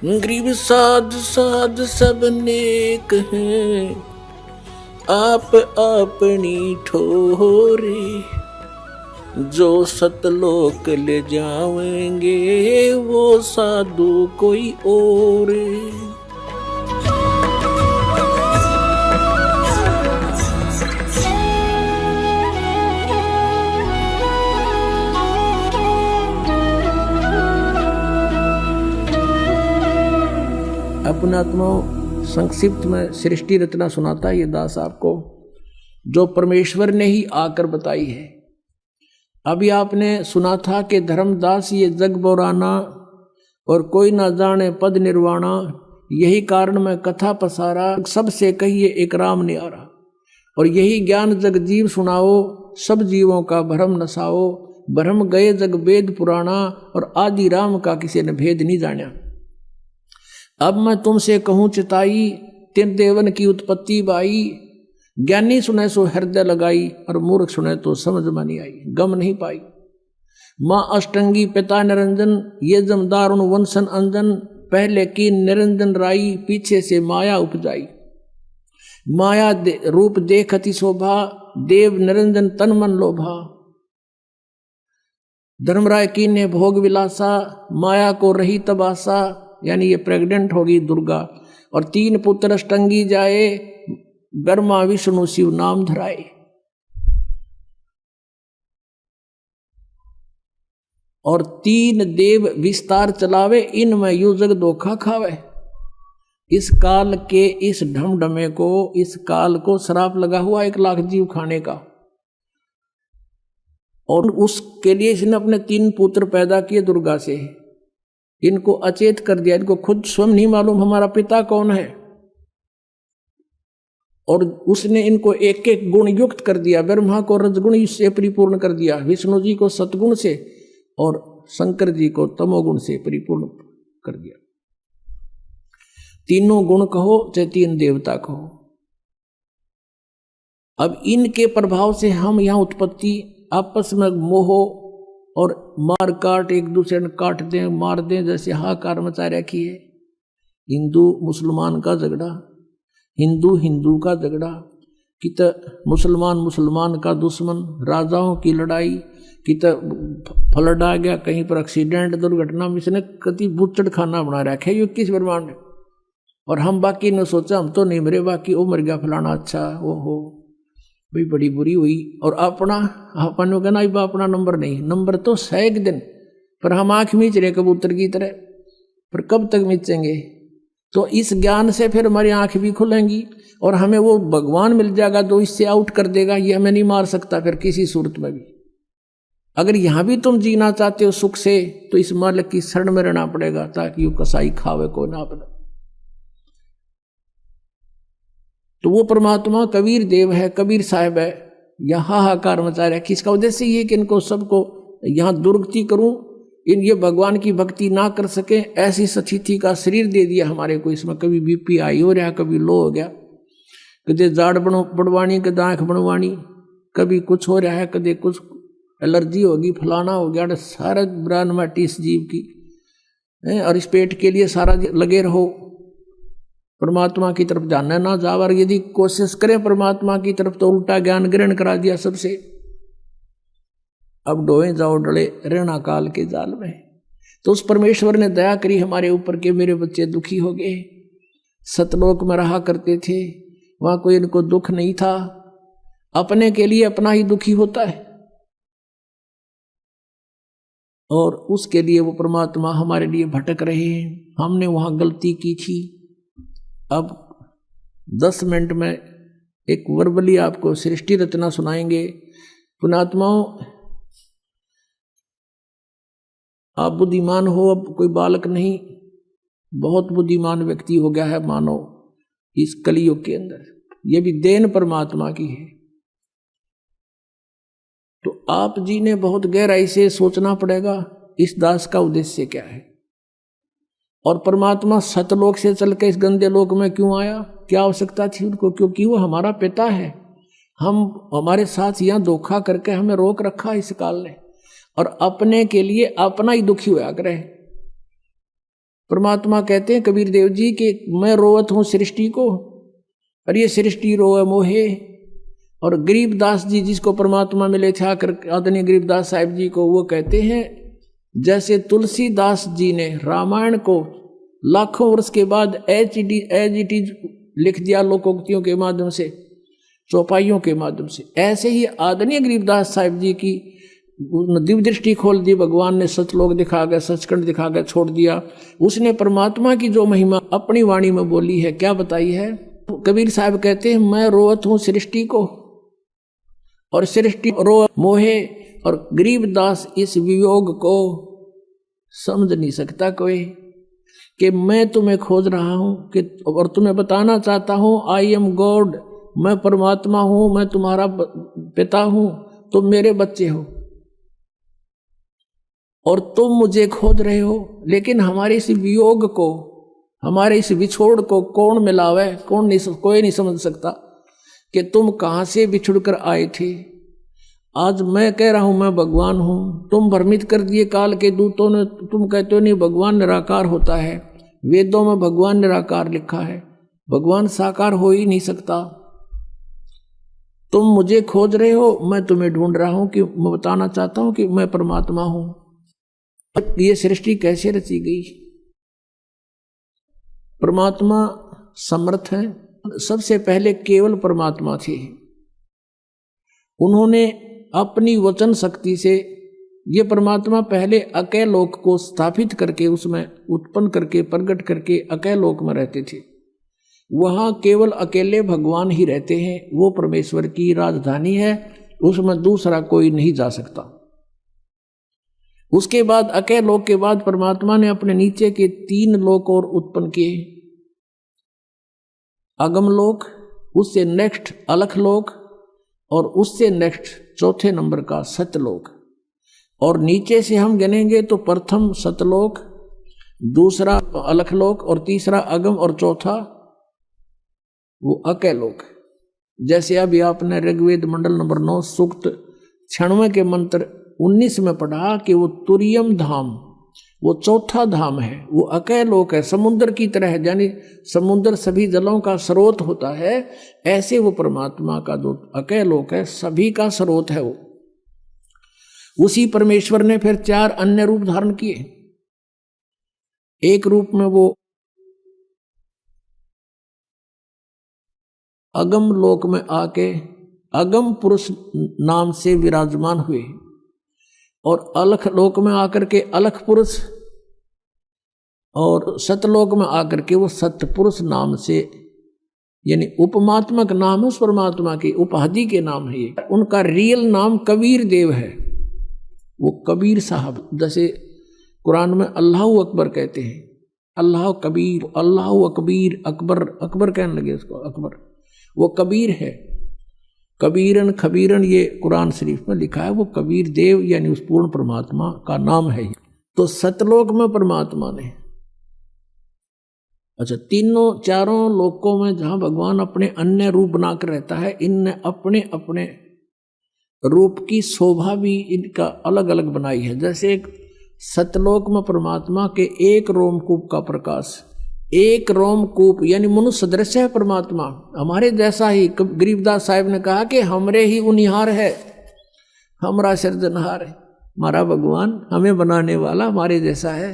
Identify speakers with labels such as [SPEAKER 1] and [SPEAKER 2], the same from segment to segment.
[SPEAKER 1] गरीब साध साध सब नेक हैं, आप अपनी ठोरे। जो सतलोक ले जाएंगे वो साधु कोई और। अपना संक्षिप्त में सृष्टि रचना सुनाता है ये दास आपको, जो परमेश्वर ने ही आकर बताई है। अभी आपने सुना था कि धर्मदास ये जग बोराना और कोई ना जाने पद निर्वाणा, यही कारण मैं कथा पसारा, सबसे कहिए एक राम न्यारा। और यही ज्ञान जग जीव सुनाओ, सब जीवों का भ्रम नसाओ। भ्रम गए जग वेद पुराना, और आदि राम का किसी ने भेद नहीं जाना। अब मैं तुमसे कहूँ चिताई, तीन देवन की उत्पत्ति बाई। ज्ञानी सुने सो हृदय लगाई, और मूर्ख सुने तो समझ में नहीं आई, गम नहीं पाई। माँ अष्टंगी पिता निरंजन, ये जमदारुण वंशन अंजन। पहले की निरंजन राई, पीछे से माया उपजाई। माया रूप देखती शोभा, देव निरंजन तन मन लोभा। धर्मराय की ने भोग विलासा, माया को रही तबासा। यानी ये प्रेग्नेंट होगी दुर्गा। और तीन पुत्र अष्टंगी जाए, ब्रह्मा विष्णु शिव नाम धराए। और तीन देव विस्तार चलावे, इनमें यू जग धोखा खावे। इस काल के इस ढमढमे को, इस काल को श्राप लगा हुआ 1 लाख जीव खाने का। और उसके लिए इसने अपने 3 पुत्र पैदा किए दुर्गा से। इनको अचेत कर दिया, इनको खुद स्वयं नहीं मालूम हमारा पिता कौन है। और उसने इनको एक एक गुण युक्त कर दिया। ब्रह्मा को रजगुण से परिपूर्ण कर दिया, विष्णु जी को सतगुण से, और शंकर जी को तमोगुण से परिपूर्ण कर दिया। तीनों गुण कहो चाहे 3 देवता कहो। अब इनके प्रभाव से हम यहाँ उत्पत्ति आपस में मोह और मार काट, एक दूसरे ने काट दें मार दें, जैसे हाहाकार मचा रखी है। हिंदू मुसलमान का झगड़ा, हिंदू हिंदू का झगड़ा, कि मुसलमान मुसलमान का दुश्मन, राजाओं की लड़ाई, कि फ्लड आ गया, कहीं पर एक्सीडेंट दुर्घटना में इसने कति बुच्चड़ खाना बना रखा है 21 ब्रह्मांड। और हम बाकी ने सोचा हम तो नहीं मरे, बाकी वो मर गया फलाना, अच्छा वो हो भाई बड़ी बुरी हुई। और अपना अपन कहना अपना नंबर नहीं, नंबर तो 100 दिन, पर हम आँख मीच रहे कबूतर की तरह, पर कब तक मीचेंगे। तो इस ज्ञान से फिर हमारी आँख भी खुलेंगी, और हमें वो भगवान मिल जाएगा जो इससे आउट कर देगा। ये हमें नहीं मार सकता फिर किसी सूरत में भी। अगर यहाँ भी तुम जीना चाहते हो सुख से, तो इस मालिक की शरण में रहना पड़ेगा, ताकि वो कसाई खावे को ना पड़े। तो वो परमात्मा कबीर देव है, कबीर साहब है, यहाँ हाहाकार मचा रहा है। किसका उद्देश्य ये कि इनको सबको यहाँ दुर्गति करूं, ये भगवान की भक्ति ना कर सके, ऐसी स्थिति का शरीर दे दिया हमारे को। इसमें कभी बीपी हाई हो रहा, कभी लो हो गया, कभी जाड़ बढ़वानी, कभी आँख बढ़वानी, कभी कुछ हो रहा है, कभी कुछ एलर्जी होगी, फलाना हो गया। सारा ब्रान माटी इस जीव की, और इस पेट के लिए सारा लगे रहो। परमात्मा की तरफ जानना ना जाओ, और यदि कोशिश करें परमात्मा की तरफ तो उल्टा ज्ञान ग्रहण करा दिया सबसे। अब डोए जाओ डले रहना काल के जाल में। तो उस परमेश्वर ने दया करी हमारे ऊपर के मेरे बच्चे दुखी हो गए। सतलोक में रहा करते थे, वहां कोई इनको दुख नहीं था। अपने के लिए अपना ही दुखी होता है, और उसके लिए वो परमात्मा हमारे लिए भटक रहे हैं। हमने वहां गलती की थी। अब 10 मिनट में एक वर्बली आपको सृष्टि रचना सुनाएंगे। पुणात्माओं, आप बुद्धिमान हो, अब कोई बालक नहीं, बहुत बुद्धिमान व्यक्ति हो गया है मानव इस कलियुग के अंदर। ये भी देन परमात्मा की है। तो आप जी ने बहुत गहराई से सोचना पड़ेगा इस दास का उद्देश्य क्या है, और परमात्मा सतलोक से चल के इस गंदे लोक में क्यों आया, क्या आवश्यकता थी उनको। क्योंकि वो हमारा पिता है। हमारे साथ यहाँ धोखा करके हमें रोक रखा इस काल ने, और अपने के लिए अपना ही दुखी होया करे। परमात्मा कहते हैं कबीर देव जी कि मैं रोवत हूँ सृष्टि को और ये सृष्टि रोए मोहे। और गरीबदास जी जिसको परमात्मा मिले थे आकर आदरणीय गरीबदास साहिब जी को, वो कहते हैं जैसे तुलसीदास जी ने रामायण को लाखों वर्ष के बाद एज इट इज लिख दिया लोकोक्तियों के माध्यम से, चौपाइयों के माध्यम से, ऐसे ही आदरणीय गरीबदास साहिब जी की दिव्य दृष्टि खोल दी भगवान ने, सतलोक दिखा गए, सचखंड दिखा गए, छोड़ दिया। उसने परमात्मा की जो महिमा अपनी वाणी में बोली है, क्या बताई है? कबीर साहब कहते हैं मैं रोवत हूँ सृष्टि को और सृष्टि रो मोहे। और गरीबदास इस वियोग को समझ नहीं सकता कोई कि मैं तुम्हें खोज रहा हूं कि और तुम्हें बताना चाहता हूं आई एम गॉड, मैं परमात्मा हूं, मैं तुम्हारा पिता हूं, तुम मेरे बच्चे हो और तुम मुझे खोज रहे हो। लेकिन हमारे इस वियोग को, हमारे इस विछोड़ को कौन मिलावे? कोई नहीं समझ सकता कि तुम कहां से बिछुड़ कर आए थे। आज मैं कह रहा हूं मैं भगवान हूं, तुम भ्रमित कर दिए काल के दूतों ने, तुम कहते हो नहीं भगवान निराकार होता है, वेदों में भगवान निराकार लिखा है, भगवान साकार हो ही नहीं सकता। तुम मुझे खोज रहे हो, मैं तुम्हें ढूंढ रहा हूं कि मैं बताना चाहता हूं कि मैं परमात्मा हूं। ये सृष्टि कैसे रची गई? परमात्मा समर्थ है। सबसे पहले केवल परमात्मा थे, उन्होंने अपनी वचन शक्ति से ये परमात्मा पहले अकेले लोक को स्थापित करके उसमें उत्पन्न करके प्रकट करके अकेले लोक में रहते थे। वहां केवल अकेले भगवान ही रहते हैं, वो परमेश्वर की राजधानी है, उसमें दूसरा कोई नहीं जा सकता। उसके बाद अकेले लोक के बाद परमात्मा ने अपने नीचे के 3 लोक और उत्पन्न किए। अगम लोक, उससे नेक्स्ट अलख लोक और उससे नेक्स्ट चौथे नंबर का सतलोक। और नीचे से हम गिनेंगे तो प्रथम सतलोक, दूसरा अलखलोक और तीसरा अगम और चौथा वो अकेलोक। जैसे अभी आपने ऋग्वेद मंडल नंबर 9 सूक्त 96 के मंत्र 19 में पढ़ा कि वो तुरियम धाम, वो चौथा धाम है, वो अकेलोक है, समुद्र की तरह है, यानी समुद्र सभी जलों का स्रोत होता है, ऐसे वो परमात्मा का जो अकेलोक है सभी का स्रोत है। वो उसी परमेश्वर ने फिर 4 अन्य रूप धारण किए। एक रूप में वो अगम लोक में आके अगम पुरुष नाम से विराजमान हुए और अलख लोक में आकर के अलख पुरुष और सतलोक में आकर के वो सतपुरुष नाम से, यानी उपमात्मक नाम है उस परमात्मा की, उपाधि के नाम है ये। उनका रियल नाम कबीर देव है, वो कबीर साहब। जैसे कुरान में अल्लाह अकबर कहते हैं, अल्लाह कबीर, अल्लाह अकबीर, अकबर, अकबर कहने लगे उसको अकबर, वो कबीर है। कबीरन खबीरन ये कुरान शरीफ में लिखा है, वो कबीर देव यानी उस पूर्ण परमात्मा का नाम है। तो सतलोक में परमात्मा ने, अच्छा, तीनों चारों लोकों में जहां भगवान अपने अन्य रूप बनाकर रहता है, इनने अपने अपने रूप की शोभा भी इनका अलग अलग बनाई है। जैसे एक सतलोक में परमात्मा के एक रोमकूप का प्रकाश, एक रोमकूप यानी मनुष्य सदृश है परमात्मा, हमारे जैसा ही। गरीबदास साहिब ने कहा कि हमरे ही उनिहार है, हमारा सृजनहार है, हमारा भगवान हमें बनाने वाला हमारे जैसा है।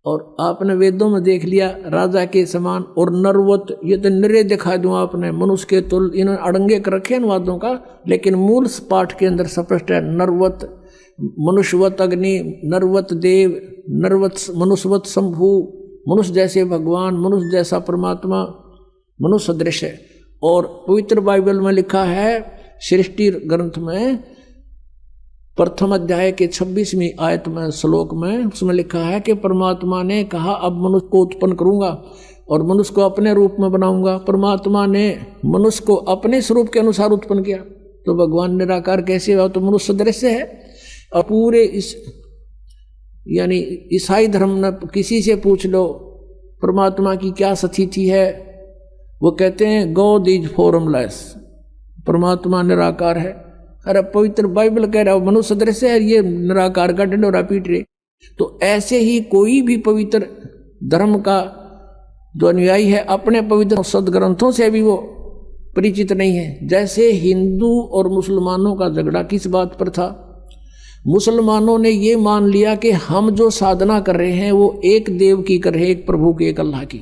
[SPEAKER 1] और आपने वेदों में देख लिया राजा के समान और नरवत, ये तो निरे दिखा दूं आपने, मनुष्य के तुल, इन्होंने अड़ंगे कर रखे इन वादों का, लेकिन मूल पाठ के अंदर स्पष्ट है नरवत, मनुष्यवत अग्नि, नरवत देव, नरवत मनुष्यवत शंभु, मनुष्य जैसे भगवान, मनुष्य जैसा परमात्मा, मनुष्य सदृश है। और पवित्र बाइबल में लिखा है सृष्टि ग्रंथ में प्रथम अध्याय के 26वीं आयत में श्लोक में, उसमें लिखा है कि परमात्मा ने कहा अब मनुष्य को उत्पन्न करूंगा और मनुष्य को अपने रूप में बनाऊंगा। परमात्मा ने मनुष्य को अपने स्वरूप के अनुसार उत्पन्न किया। तो भगवान निराकार कैसे हुआ? तो मनुष्य सदृश्य है। और पूरे इस यानी ईसाई धर्म में किसी से पूछ लो परमात्मा की क्या स्थिति है, वो कहते हैं गॉड इज फॉर्मलेस, परमात्मा निराकार है। अरे पवित्र बाइबल कह रहा है मनुष्य सदृश है, ये निराकार का ढिंढोरा पीट रहे। तो ऐसे ही कोई भी पवित्र धर्म का जो अनुयायी है अपने पवित्र सदग्रंथों से भी वो परिचित नहीं है। जैसे हिंदू और मुसलमानों का झगड़ा किस बात पर था? मुसलमानों ने ये मान लिया कि हम जो साधना कर रहे हैं वो एक देव की कर रहे हैं, एक प्रभु की, एक अल्लाह की।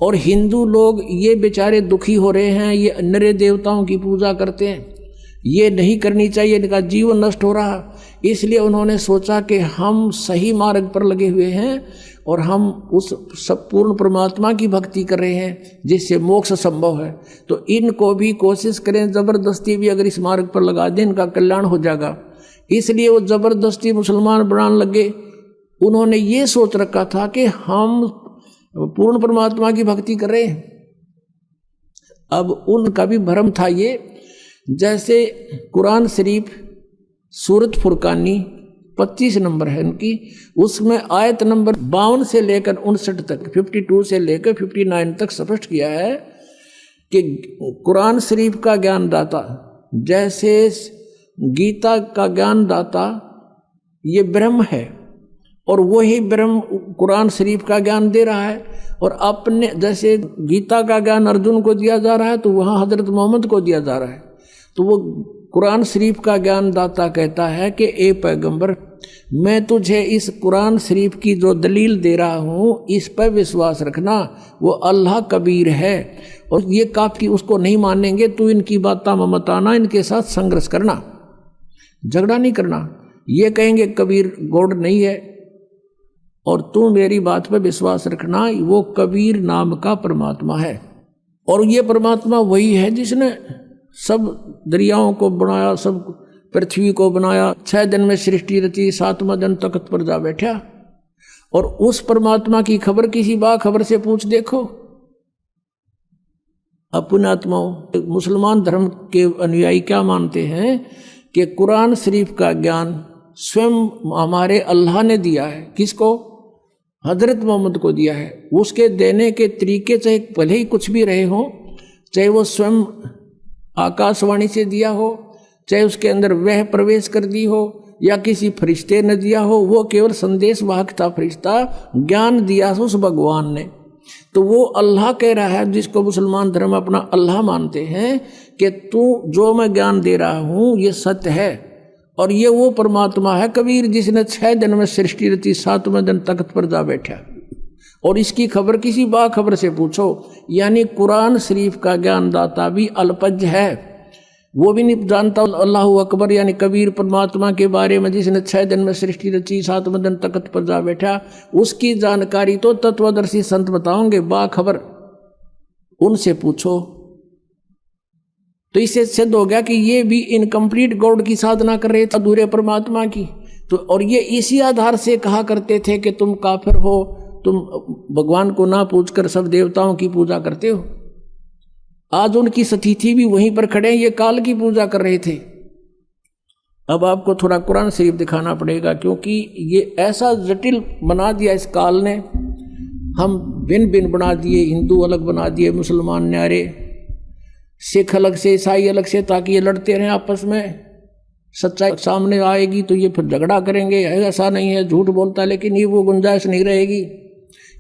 [SPEAKER 1] और हिंदू लोग ये बेचारे दुखी हो रहे हैं, ये नरे देवताओं की पूजा करते हैं, ये नहीं करनी चाहिए, इनका जीवन नष्ट हो रहा। इसलिए उन्होंने सोचा कि हम सही मार्ग पर लगे हुए हैं और हम उस सब पूर्ण परमात्मा की भक्ति कर रहे हैं जिससे मोक्ष संभव है। तो इनको भी कोशिश करें, ज़बरदस्ती भी अगर इस मार्ग पर लगा दें इनका कल्याण हो जाएगा। इसलिए वो ज़बरदस्ती मुसलमान बनाने लगे। उन्होंने ये सोच रखा था कि हम पूर्ण परमात्मा की भक्ति कर रहे हैं। अब उनका भी भ्रम था ये। जैसे कुरान शरीफ सूरत फुरकानी 25 नंबर है उनकी, उसमें आयत नंबर 52 से लेकर 59 तक, 52 से लेकर 59 तक स्पष्ट किया है कि कुरान शरीफ का ज्ञानदाता, जैसे गीता का ज्ञानदाता ये ब्रह्म है और वही ब्रह्म कुरान शरीफ का ज्ञान दे रहा है। और अपने जैसे गीता का ज्ञान अर्जुन को दिया जा रहा है तो वहाँ हजरत मोहम्मद को दिया जा रहा है। तो वो कुरान शरीफ का ज्ञानदाता कहता है कि ए पैगंबर, मैं तुझे इस कुरान शरीफ की जो दलील दे रहा हूँ इस पर विश्वास रखना, वो अल्लाह कबीर है और ये काफ़ी, उसको नहीं मानेंगे तो इनकी बातें मत आना, इनके साथ संघर्ष करना, झगड़ा नहीं करना। ये कहेंगे कबीर गॉड नहीं है और तू मेरी बात पर विश्वास रखना, वो कबीर नाम का परमात्मा है। और ये परमात्मा वही है जिसने सब दरियाओं को बनाया, सब पृथ्वी को बनाया, 6 दिन में सृष्टि रची, 7वां दिन तख्त पर जा बैठा। और उस परमात्मा की खबर किसी बाखबर से पूछ देखो। अपने आत्माओं, मुसलमान धर्म के अनुयायी क्या मानते हैं कि कुरान शरीफ का ज्ञान स्वयं हमारे अल्लाह ने दिया है। किसको? हजरत मोहम्मद को दिया है। उसके देने के तरीके चाहे भले ही कुछ भी रहे हों, चाहे वो स्वयं आकाशवाणी से दिया हो, चाहे उसके अंदर वह प्रवेश कर दी हो या किसी फरिश्ते ने दिया हो, वो केवल संदेश वाहक था, फरिश्ता ज्ञान दिया उस भगवान ने। तो वो अल्लाह कह रहा है, जिसको मुसलमान धर्म अपना अल्लाह मानते हैं, कि तू जो मैं ज्ञान दे रहा हूँ ये सत्य है। और ये वो परमात्मा है कबीर जिसने 6 दिन में सृष्टि रची, 7वें दिन तख्त पर जा बैठा। और इसकी खबर किसी बाखबर से पूछो। यानी कुरान शरीफ का ज्ञानदाता भी अल्पज्ञ है, वो भी नहीं जानता अल्लाह अकबर यानी कबीर परमात्मा के बारे में जिसने 6 दिन में सृष्टि रची, 7वें दिन तख्त पर जा बैठा। उसकी जानकारी तो तत्वदर्शी संत बताओगे, बाखबर, उनसे पूछो। तो इससे सिद्ध हो गया कि ये भी इनकम्प्लीट गॉड की साधना कर रहे थे, अधूरे परमात्मा की। तो और ये इसी आधार से कहा करते थे कि तुम काफिर हो, तुम भगवान को ना पूछकर सब देवताओं की पूजा करते हो। आज उनकी सतीथि भी वहीं पर खड़े हैं, ये काल की पूजा कर रहे थे। अब आपको थोड़ा कुरान शरीफ दिखाना पड़ेगा, क्योंकि ये ऐसा जटिल बना दिया इस काल ने। हम भिन्न भिन्न बना दिए, हिंदू अलग बना दिए, मुसलमान न्यारे, सिख अलग से, ईसाई अलग से, ताकि ये लड़ते रहें आपस में। सच्चाई सामने आएगी तो ये फिर झगड़ा करेंगे, ऐसा नहीं है, झूठ बोलता, लेकिन ये वो गुंजाइश नहीं रहेगी।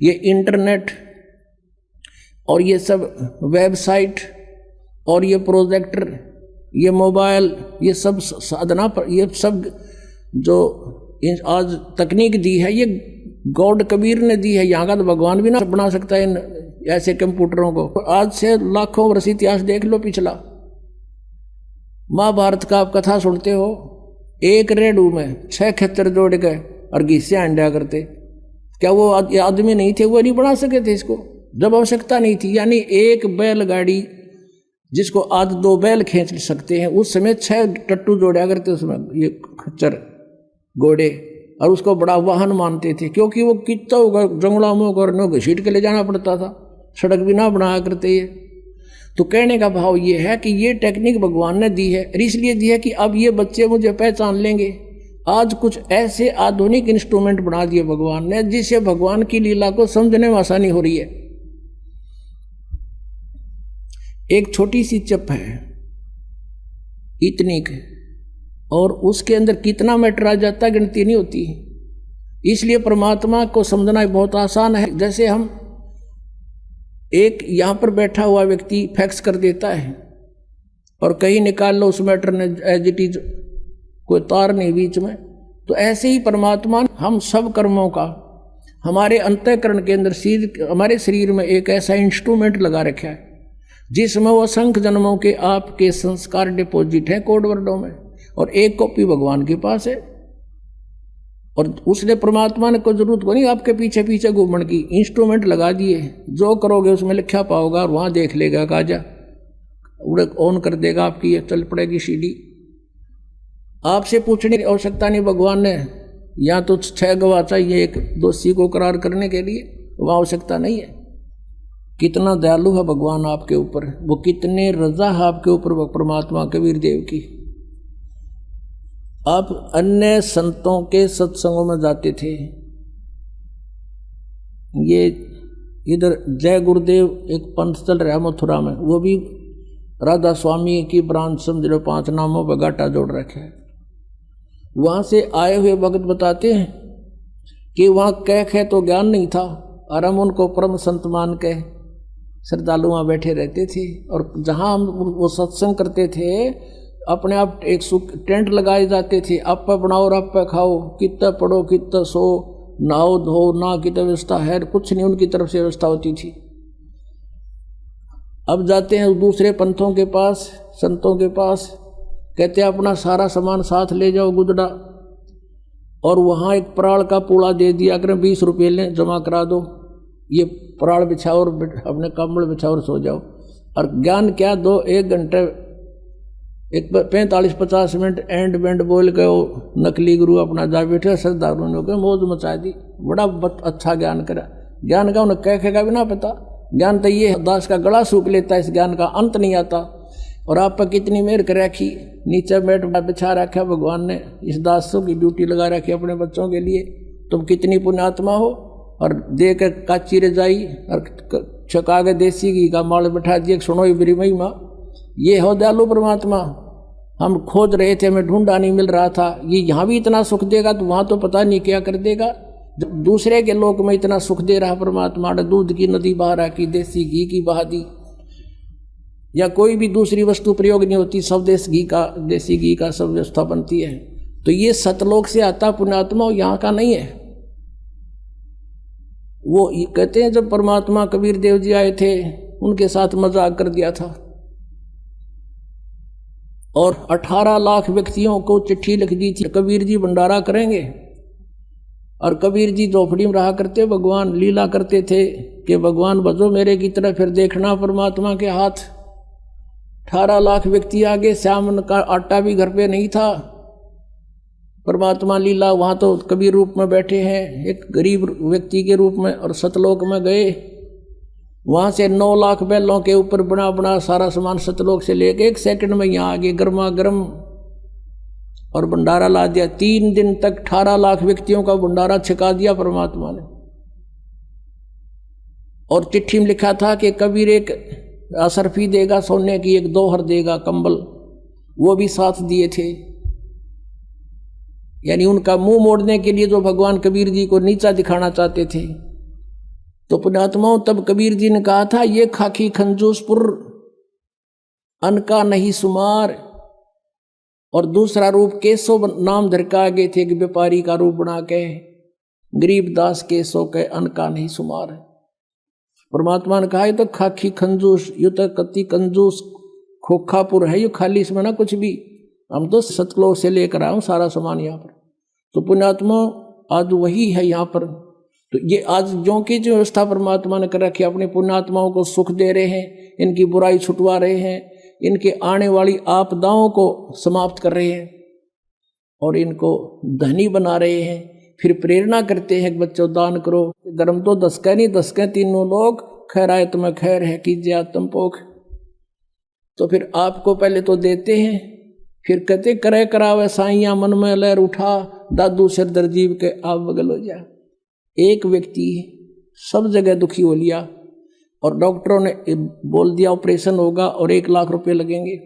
[SPEAKER 1] ये इंटरनेट और ये सब वेबसाइट और ये प्रोजेक्टर, ये मोबाइल, ये सब साधना पर, ये सब जो आज तकनीक दी है, ये गॉड कबीर ने दी है। यहाँ का तो भगवान भी ना बना सकता है इन ऐसे कंप्यूटरों को। आज से लाखों वर्ष इतिहास देख लो पिछला। महाभारत का आप कथा सुनते हो, एक रेडू में 6 खेतर जोड़ गए और घिस्से अंडा करते। क्या वो आदमी नहीं थे, वो नहीं बना सके थे इसको, जब आवश्यकता नहीं थी। यानी एक बैलगाड़ी जिसको आज 2 बैल खींच सकते हैं, उस समय 6 टट्टू जोड़ा करते उसमें, ये खच्चर घोड़े, और उसको बड़ा वाहन मानते थे, क्योंकि वो कितना होगा जंगलों में घसीट के ले जाना पड़ता था, सड़क भी ना बनाया करते ये। तो कहने का भाव ये है कि ये टेक्निक भगवान ने दी है, इसलिए दी है कि अब ये बच्चे मुझे पहचान लेंगे। आज कुछ ऐसे आधुनिक इंस्ट्रूमेंट बना दिए भगवान ने, जिससे भगवान की लीला को समझने में आसानी हो रही है। एक छोटी सी चिप है इतनी की, और उसके अंदर कितना मैटर आ जाता है गिनती नहीं होती। इसलिए परमात्मा को समझना बहुत आसान है। जैसे हम एक यहाँ पर बैठा हुआ व्यक्ति फैक्स कर देता है और कहीं निकाल लो उस मैटर ने एज इट इज, कोई तार नहीं बीच में, तो ऐसे ही परमात्मा हम सब कर्मों का हमारे अंतःकरण के अंदर हमारे शरीर में एक ऐसा इंस्ट्रूमेंट लगा रखा है जिसमें वो असंख्य जन्मों के आपके संस्कार डिपॉजिट हैं कोड वर्डों में, और एक कॉपी भगवान के पास है। और उसने परमात्मा ने कोई जरूरत को नहीं आपके पीछे पीछे घूमने की, इंस्ट्रूमेंट लगा दिए, जो करोगे उसमें लिखा पाओगा और वहाँ देख लेगा, काजा उड़े ऑन कर देगा, आपकी ये चल पड़ेगी सीडी। आपसे पूछने की आवश्यकता नहीं भगवान ने, या तो 6 गवाह चाहिए एक दोषी को करार करने के लिए, वह आवश्यकता नहीं है। कितना दयालु है भगवान आपके ऊपर, वो कितने रजा है आपके ऊपर परमात्मा कबीर देव की। आप अन्य संतों के सत्संगों में जाते थे, ये इधर जय गुरुदेव एक पंथ चल रहा है मथुरा में, वो भी राधा स्वामी की ब्रांच समझ लो, 5 नामों पर गाटा जोड़ रखे है। वहाँ से आए हुए भगत बताते हैं कि वहाँ कह तो ज्ञान नहीं था, और हम उनको परम संत मान के श्रद्धालु वहाँ बैठे रहते थे। और जहाँ हम वो सत्संग करते थे, अपने आप एक टेंट लगाए जाते थे, आप पे बनाओ और आप पे खाओ, कितना पढ़ो कितना सो, नहाओ धो ना की तो व्यवस्था है, कुछ नहीं उनकी तरफ से व्यवस्था होती थी। अब जाते हैं दूसरे पंथों के पास, संतों के पास, कहते हैं अपना सारा सामान साथ ले जाओ गुदड़ा, और वहाँ एक पराल का पूड़ा दे दिया करें, 20 रुपये लें जमा करा दो, ये पराल बिछाओ और अपने कंबल बिछाओ और सो जाओ। और ज्ञान क्या, 1 घंटे 45-50 मिनट एंड बेंड बोल के वो नकली गुरु अपना जा बैठे, श्रद्धालुओं के मौज मचा दी, बड़ा अच्छा ज्ञान करा। ज्ञान का उन्हें कह भी ना पता, ज्ञान तो ये दास का गला सूख लेता है, इस ज्ञान का अंत नहीं आता। और आप पर कितनी मेहर कर रखी, नीचे बैठ बिछा रखा भगवान ने, इस दासों की ड्यूटी लगा रखी अपने बच्चों के लिए, तुम कितनी पुण्यात्मा हो। और दे कर काची रजाई और छका के देसी घी का माल बैठा दिए, सुनो ही मेरी महिमा, ये हो दयालु परमात्मा। हम खोज रहे थे, हमें ढूंढा नहीं मिल रहा था, ये यहाँ भी इतना सुख देगा तो वहाँ तो पता नहीं क्या कर देगा। जब दूसरे के लोक में इतना सुख दे रहा परमात्मा ने, दूध की नदी बहा रखी, देसी घी की बहा दी, या कोई भी दूसरी वस्तु प्रयोग नहीं होती, सब देसी घी का सब व्यवस्था बनती है। तो ये सतलोक से आता पुण्यात्मा, यहाँ का नहीं है। वो कहते हैं जब परमात्मा कबीर देव जी आए थे, उनके साथ मजाक कर दिया था, और 18 लाख व्यक्तियों को चिट्ठी लिख दी थी, कबीर जी भंडारा करेंगे। और कबीर जी झोपड़ी में रहा करते, भगवान लीला करते थे कि भगवान भजो मेरे की तरफ, फिर देखना परमात्मा के हाथ। 18 लाख व्यक्ति आगे, श्याम का आटा भी घर पे नहीं था, परमात्मा लीला। वहाँ तो कबीर रूप में बैठे हैं, एक गरीब व्यक्ति के रूप में, और सतलोक में गए, वहाँ से 9 लाख बैलों के ऊपर बना बना सारा सामान सतलोक से लेके 1 सेकंड में यहाँ आगे गर्मा गर्म, और भंडारा ला दिया। 3 दिन तक 18 लाख व्यक्तियों का भंडारा छिका दिया परमात्मा ने। और चिट्ठी में लिखा था कि कबीर एक असरफी देगा सोने की, एक दोहर देगा कंबल, वो भी साथ दिए थे। यानी उनका मुंह मोड़ने के लिए जो भगवान कबीर जी को नीचा दिखाना चाहते थे। तो पुण्यात्माओं, तब कबीर जी ने कहा था, ये खाकी खंजूसपुर अन्न का नहीं सुमार। और दूसरा रूप केशव नाम धर के आगे थे, कि व्यापारी का रूप बना के, गरीब दास केशव के अन्न का नहीं सुमार। परमात्मा ने कहा, ये तो खाकी खंजूस, ये तो कति कंजूस खोखापुर है, ये खाली इसमें ना कुछ भी, हम तो सतलोक से लेकर आए सारा सामान यहाँ पर। तो पुण्यात्मा आज वही है यहाँ पर। तो ये आज जो की जो व्यवस्था परमात्मा ने कर रखी, अपने पुण्यात्माओं को सुख दे रहे हैं, इनकी बुराई छुटवा रहे हैं, इनके आने वाली आपदाओं को समाप्त कर रहे हैं, और इनको धनी बना रहे हैं। फिर प्रेरणा करते हैं कि बच्चों दान करो, धर्म तो 10 का नहीं 10 के तीनों लोग, खैर आए तुम्हें खैर है, कीजिए आत्म पोख। तो फिर आपको पहले तो देते हैं, फिर कहते करे करावे साइया मन में लहर उठा, दादू सिर दर्जीव के आप बगल हो जा। एक व्यक्ति सब जगह दुखी हो लिया, और डॉक्टरों ने बोल दिया ऑपरेशन होगा और 1 लाख रुपए लगेंगे।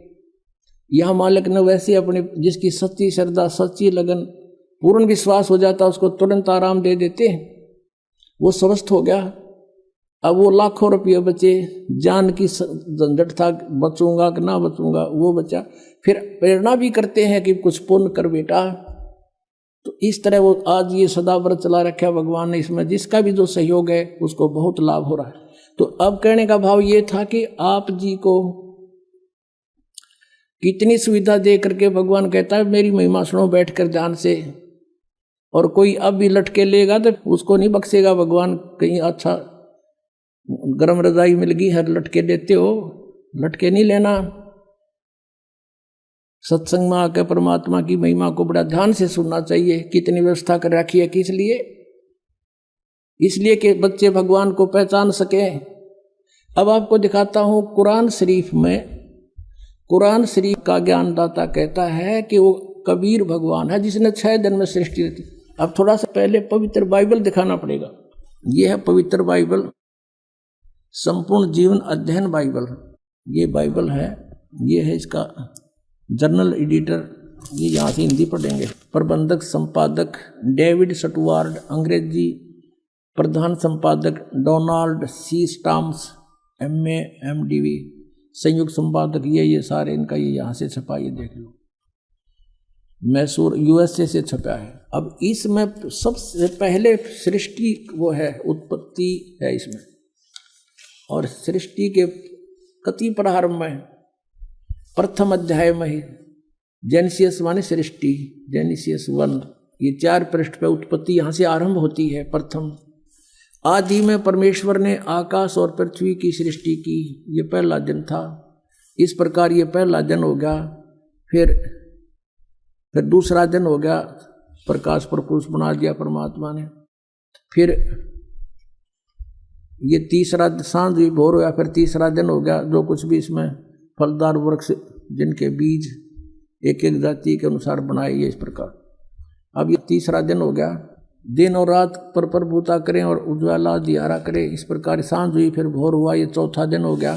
[SPEAKER 1] यहाँ मालिक ने वैसे अपने जिसकी सच्ची श्रद्धा सच्ची लगन पूर्ण विश्वास हो जाता, उसको तुरंत आराम दे देते, वो स्वस्थ हो गया। अब वो लाखों रुपये बचे, जान की झंझट था, बचूंगा कि ना बचूंगा, वो बचा। फिर प्रेरणा भी करते हैं कि कुछ पुण्य कर बेटा। तो इस तरह वो आज ये सदा व्रत चला रखा भगवान ने, इसमें जिसका भी जो सहयोग है उसको बहुत लाभ हो रहा है। तो अब कहने का भाव ये था कि आप जी को कितनी सुविधा दे करके भगवान कहता है मेरी महिमा सुनो बैठ कर ध्यान से। और कोई अब भी लटके लेगा तो उसको नहीं बख्शेगा भगवान। कहीं अच्छा गरम रजाई मिल गई है, लटके देते हो, लटके नहीं लेना। सत्संग में आकर परमात्मा की महिमा को बड़ा ध्यान से सुनना चाहिए। कितनी व्यवस्था कर रखी है, किस लिए? इसलिए कि बच्चे भगवान को पहचान सके। अब आपको दिखाता हूं कुरान शरीफ में, कुरान शरीफ का ज्ञानदाता कहता है कि वो कबीर भगवान है जिसने 6 दिन में सृष्टि रची। अब थोड़ा सा पहले पवित्र बाइबल दिखाना पड़ेगा। ये है पवित्र बाइबल, संपूर्ण जीवन अध्ययन बाइबल। ये बाइबल है, ये है इसका जर्नल एडिटर, ये यहाँ से हिंदी पढ़ेंगे। प्रबंधक संपादक डेविड स्टुअर्ट, अंग्रेजी प्रधान संपादक Donald C Stamms, MA MDV, संयुक्त संपादक ये सारे इनका ये यहाँ से छपा, ये देख लो, मैसूर USA से छपा है। अब इसमें सबसे पहले सृष्टि वो है, उत्पत्ति है इसमें, और सृष्टि के कति प्रारंभ में प्रथम अध्याय में ही जेनेसिस माने सृष्टि, जेनेसिस 1, ये 4 पृष्ठ पे उत्पत्ति यहाँ से आरंभ होती है। प्रथम आदि में परमेश्वर ने आकाश और पृथ्वी की सृष्टि की, ये पहला दिन था। इस प्रकार ये पहला दिन हो गया। फिर दूसरा दिन हो गया, प्रकाश प्रपुरुष बना दिया परमात्मा ने। फिर ये तीसरा सांझ भी भोर हो गया, फिर तीसरा दिन हो गया। जो कुछ भी इसमें फलदार वृक्ष जिनके बीज एक एक जाति के अनुसार बनाए, ये इस प्रकार। अब ये तीसरा दिन हो गया। दिन और रात पर प्रभुता करें और उज्ज्वला दियारा करें, इस प्रकार सांझ हुई, फिर भोर हुआ, ये चौथा दिन हो गया।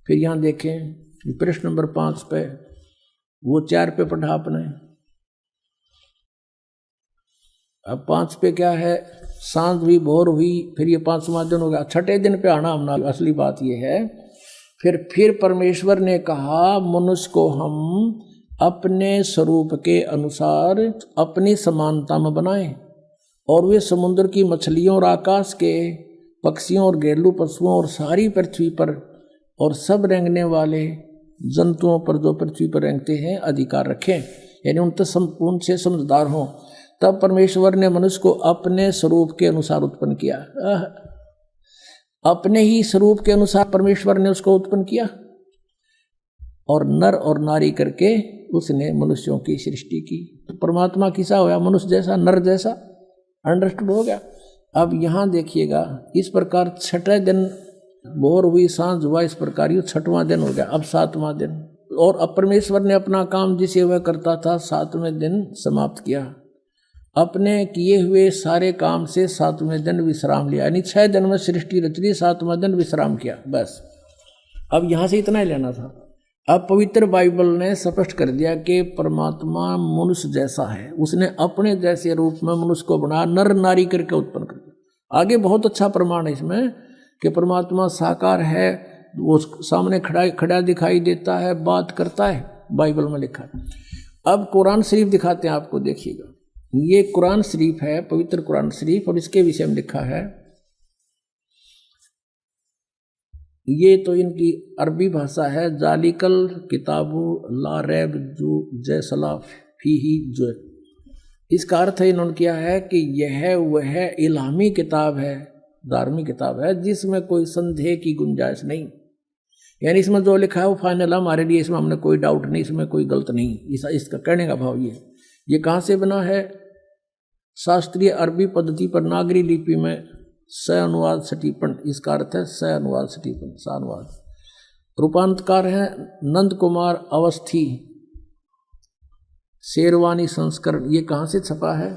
[SPEAKER 1] फिर यहाँ देखें पृष्ठ नंबर 5 पे, वो 4 पे पढ़ा आपने। अब 5 पे क्या है, सांझ हुई, भोर हुई, फिर ये 5वां दिन हो गया। छठे दिन पे आना हमने, असली बात ये है। फिर परमेश्वर ने कहा मनुष्य को हम अपने स्वरूप के अनुसार अपनी समानता में बनाएं, और वे समुद्र की मछलियों और आकाश के पक्षियों और घरेलू पशुओं और सारी पृथ्वी पर और सब रेंगने वाले जंतुओं पर जो पृथ्वी पर रेंगते हैं अधिकार रखें, यानी उनसे समझदार हों। तब परमेश्वर ने मनुष्य को अपने स्वरूप के अनुसार उत्पन्न किया। अपने ही स्वरूप के अनुसार परमेश्वर ने उसको उत्पन्न किया, और नर और नारी करके उसने मनुष्यों की सृष्टि की। तो परमात्मा किसा होया, मनुष्य जैसा, नर जैसा। अंडरस्टूड हो गया? अब यहाँ देखिएगा, इस प्रकार छठे दिन भोर हुई, सांझ हुआ, इस प्रकार ये 6वां दिन हो गया। अब 7वां दिन, और अब परमेश्वर ने अपना काम जिसे वह करता था 7वें दिन समाप्त किया। अपने किए हुए सारे काम से 7वें दिन विश्राम लिया, यानी 6 दिन में सृष्टि रच ली, 7वां दिन विश्राम किया, बस। अब यहाँ से इतना ही लेना था। अब पवित्र बाइबल ने स्पष्ट कर दिया कि परमात्मा मनुष्य जैसा है, उसने अपने जैसे रूप में मनुष्य को बनाया, नर नारी करके उत्पन्न कर दिया। आगे बहुत अच्छा प्रमाण है इसमें कि परमात्मा साकार है, वो सामने खड़ा दिखाई देता है, बात करता है, बाइबल में लिखा है। अब कुरान शरीफ दिखाते हैं आपको, देखिएगा। ये कुरान शरीफ है, पवित्र कुरान शरीफ, और इसके विषय में लिखा है। ये तो इनकी अरबी भाषा है। जालिकल किताबु ला रैब जू जैसला फीही जो, इसका अर्थ है इन्होंने किया है कि यह वह इल्हामी किताब है, धार्मिक किताब है जिसमें कोई संदेह की गुंजाइश नहीं, यानी इसमें जो लिखा है वो फाइनल है हमारे लिए, इसमें हमने कोई डाउट नहीं, इसमें कोई गलत नहीं। इसका कहने का भाव ये कहाँ से बना है? शास्त्रीय अरबी पद्धति पर नागरी लिपि में स अनुवाद सटीपन, इसका अर्थ है स अनुवाद सटीपन, स अनुवाद। रूपांतकार है नंद कुमार अवस्थी, शेरवानी संस्करण। ये कहाँ से छपा है?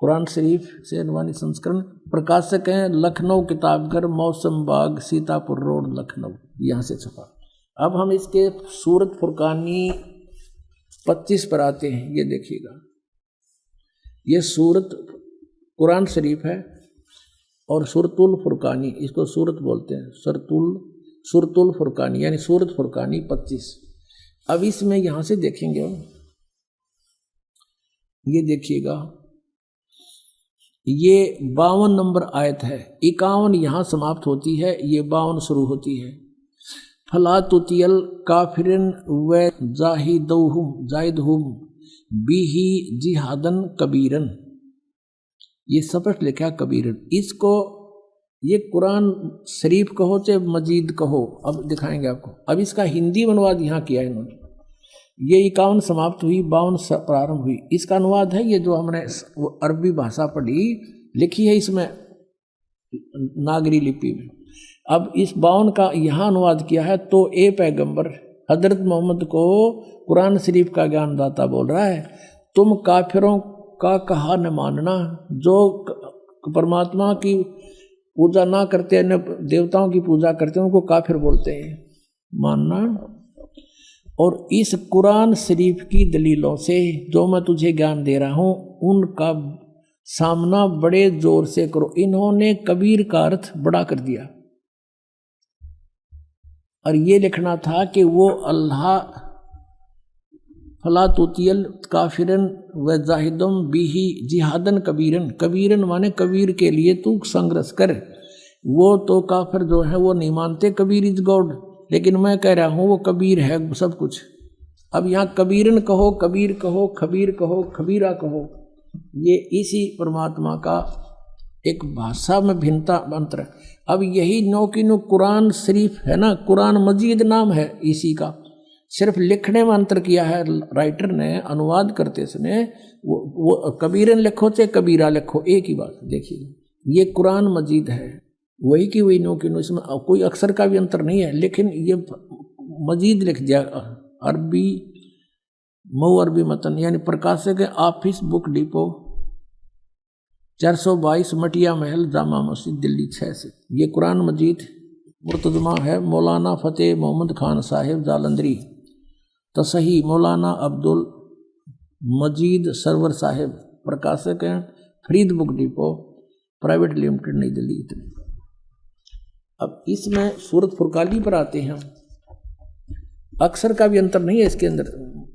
[SPEAKER 1] कुरान शरीफ शेरवानी संस्करण। प्रकाशक हैं लखनऊ किताबघर, मौसम बाग, सीतापुर रोड, लखनऊ, यहाँ से छपा। अब हम इसके सूरत फुरकानी 25 पर आते हैं, ये देखिएगा। ये सूरत कुरान शरीफ है और सूरतुल फुरकानी, इसको सूरत बोलते हैं, सूरतुल फुरकानी यानी सूरत फुरकानी 25। अब इसमें यहां से देखेंगे हम, ये देखिएगा, ये 52 नंबर आयत है, 51 यहां समाप्त होती है, ये 52 शुरू होती है। फला तुतियल काफिरन व जाहिदहुम बिही जिहादन कबीरन, ये स्पष्ट लिखा कबीरन। इसको ये कुरान शरीफ कहो चाहे मजीद कहो, अब दिखाएंगे आपको। अब इसका हिंदी अनुवाद यहाँ किया है इन्होंने, ये 51 समाप्त हुई, 52 प्रारंभ हुई। इसका अनुवाद है ये जो हमने अरबी भाषा पढ़ी, लिखी है इसमें नागरी लिपि में। अब इस 52 का यहाँ अनुवाद किया है। तो ए पैगंबर हजरत मोहम्मद को कुरान शरीफ का ज्ञानदाता बोल रहा है, तुम काफिरों का कहा न मानना, जो परमात्मा की पूजा ना करते हैं, न देवताओं की पूजा करते हैं, उनको काफिर बोलते हैं, मानना। और इस कुरान शरीफ की दलीलों से जो मैं तुझे ज्ञान दे रहा हूं, उनका सामना बड़े जोर से करो। इन्होंने कबीर का अर्थ बड़ा कर दिया और ये लिखना था कि वो अल्लाह फला तुतियल काफिरन व जाहिदुम बिही जिहादन कबीरन, कबीरन माने कबीर के लिए तू संघर्ष कर। वो तो काफिर जो है वो नहीं मानते कबीर इज गॉड, लेकिन मैं कह रहा हूँ वो कबीर है सब कुछ। अब यहाँ कबीरन कहो, कबीर कहो, खबीर कहो, खबीरा कहो, ये इसी परमात्मा का एक भाषा में भिन्नता मंत्र। अब यही नौ की नो कुरान शरीफ है ना, कुरान मजीद नाम है इसी का, सिर्फ लिखने में अंतर किया है राइटर ने, अनुवाद करते समय वो कबीरन लिखो चाहे कबीरा लिखो, एक ही बात। देखिए ये कुरान मजीद है, वही की वही नो की नो, इसमें कोई अक्षर का भी अंतर नहीं है, लेकिन ये मजीद लिख दिया अरबी मऊ अरबी मतन, यानी प्रकाशक है ऑफिस बुक डिपो 422 मटिया महल जामा मस्जिद दिल्ली 6 से। ये कुरान मजीद मुर्तजमा है मौलाना फतेह मोहम्मद खान साहिब जालंधरी, तसही मौलाना अब्दुल मजीद सरवर साहिब, प्रकाशक हैं Farid book depot private limited नई दिल्ली। इतने। अब इसमें सूरत फुरकानी पर आते हैं, अक्षर का भी अंतर नहीं है इसके अंदर,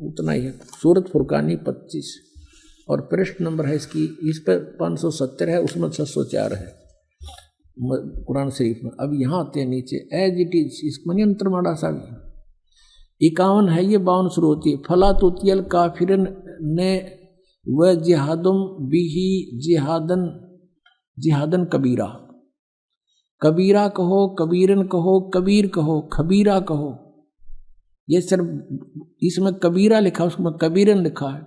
[SPEAKER 1] उतना ही है। सूरत फुरकानी 25 और पृष्ठ नंबर है इसकी, इस पर 570 है, उसमें 604 है कुरान शरीफ में। अब यहाँ आते हैं नीचे, एज इट इज, इसमें अंतर माड़ा सा भी 51 है, ये 52 शुरू होती है। फला तुतियल काफिरन ने व जिहादुम बिही जिहादन कबीरा, कबीरा कहो, कबीरन कहो, कबीर कहो, खबीरा कहो। ये सिर्फ इसमें कबीरा लिखा, उसमें कबीरन लिखा है।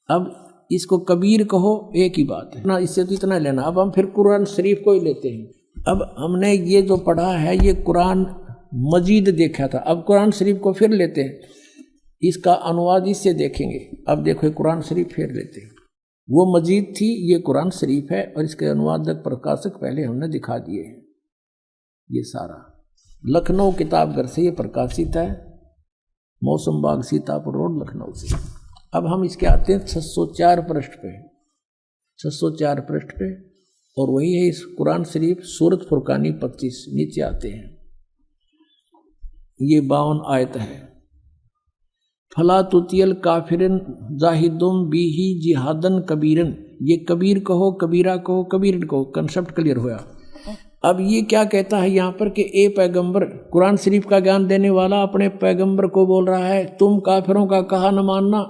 [SPEAKER 1] अब इसको कबीर कहो, एक ही बात है ना, इससे तो इतना लेना। अब हम फिर कुरान शरीफ को ही लेते हैं। अब हमने ये जो पढ़ा है ये कुरान मजीद देखा था, अब कुरान शरीफ को फिर लेते हैं, इसका अनुवाद इससे देखेंगे। अब देखो कुरान शरीफ फिर लेते हैं, वो मजीद थी, ये कुरान शरीफ है और इसके अनुवादक प्रकाशक पहले हमने दिखा दिए हैं। ये सारा लखनऊ किताबघर से ये प्रकाशित है, मौसम बाग सीतापुर रोड लखनऊ से। अब हम इसके आते हैं 604 पृष्ठ पे, 604 पृष्ठ पे, और वही है इस कुरान शरीफ सूरत फुरकानी 25। नीचे आते हैं, ये 52 आयत है। फला तुतियल काफिरन जाहिदुम बिही जिहादन कबीरन, ये कबीर कहो, कबीरा कहो, कबीरन कहो, कंसेप्ट क्लियर होया। अब ये क्या कहता है यहाँ पर कि ए पैगंबर, कुरान शरीफ का ज्ञान देने वाला अपने पैगंबर को बोल रहा है, तुम काफिरों का कहा न मानना।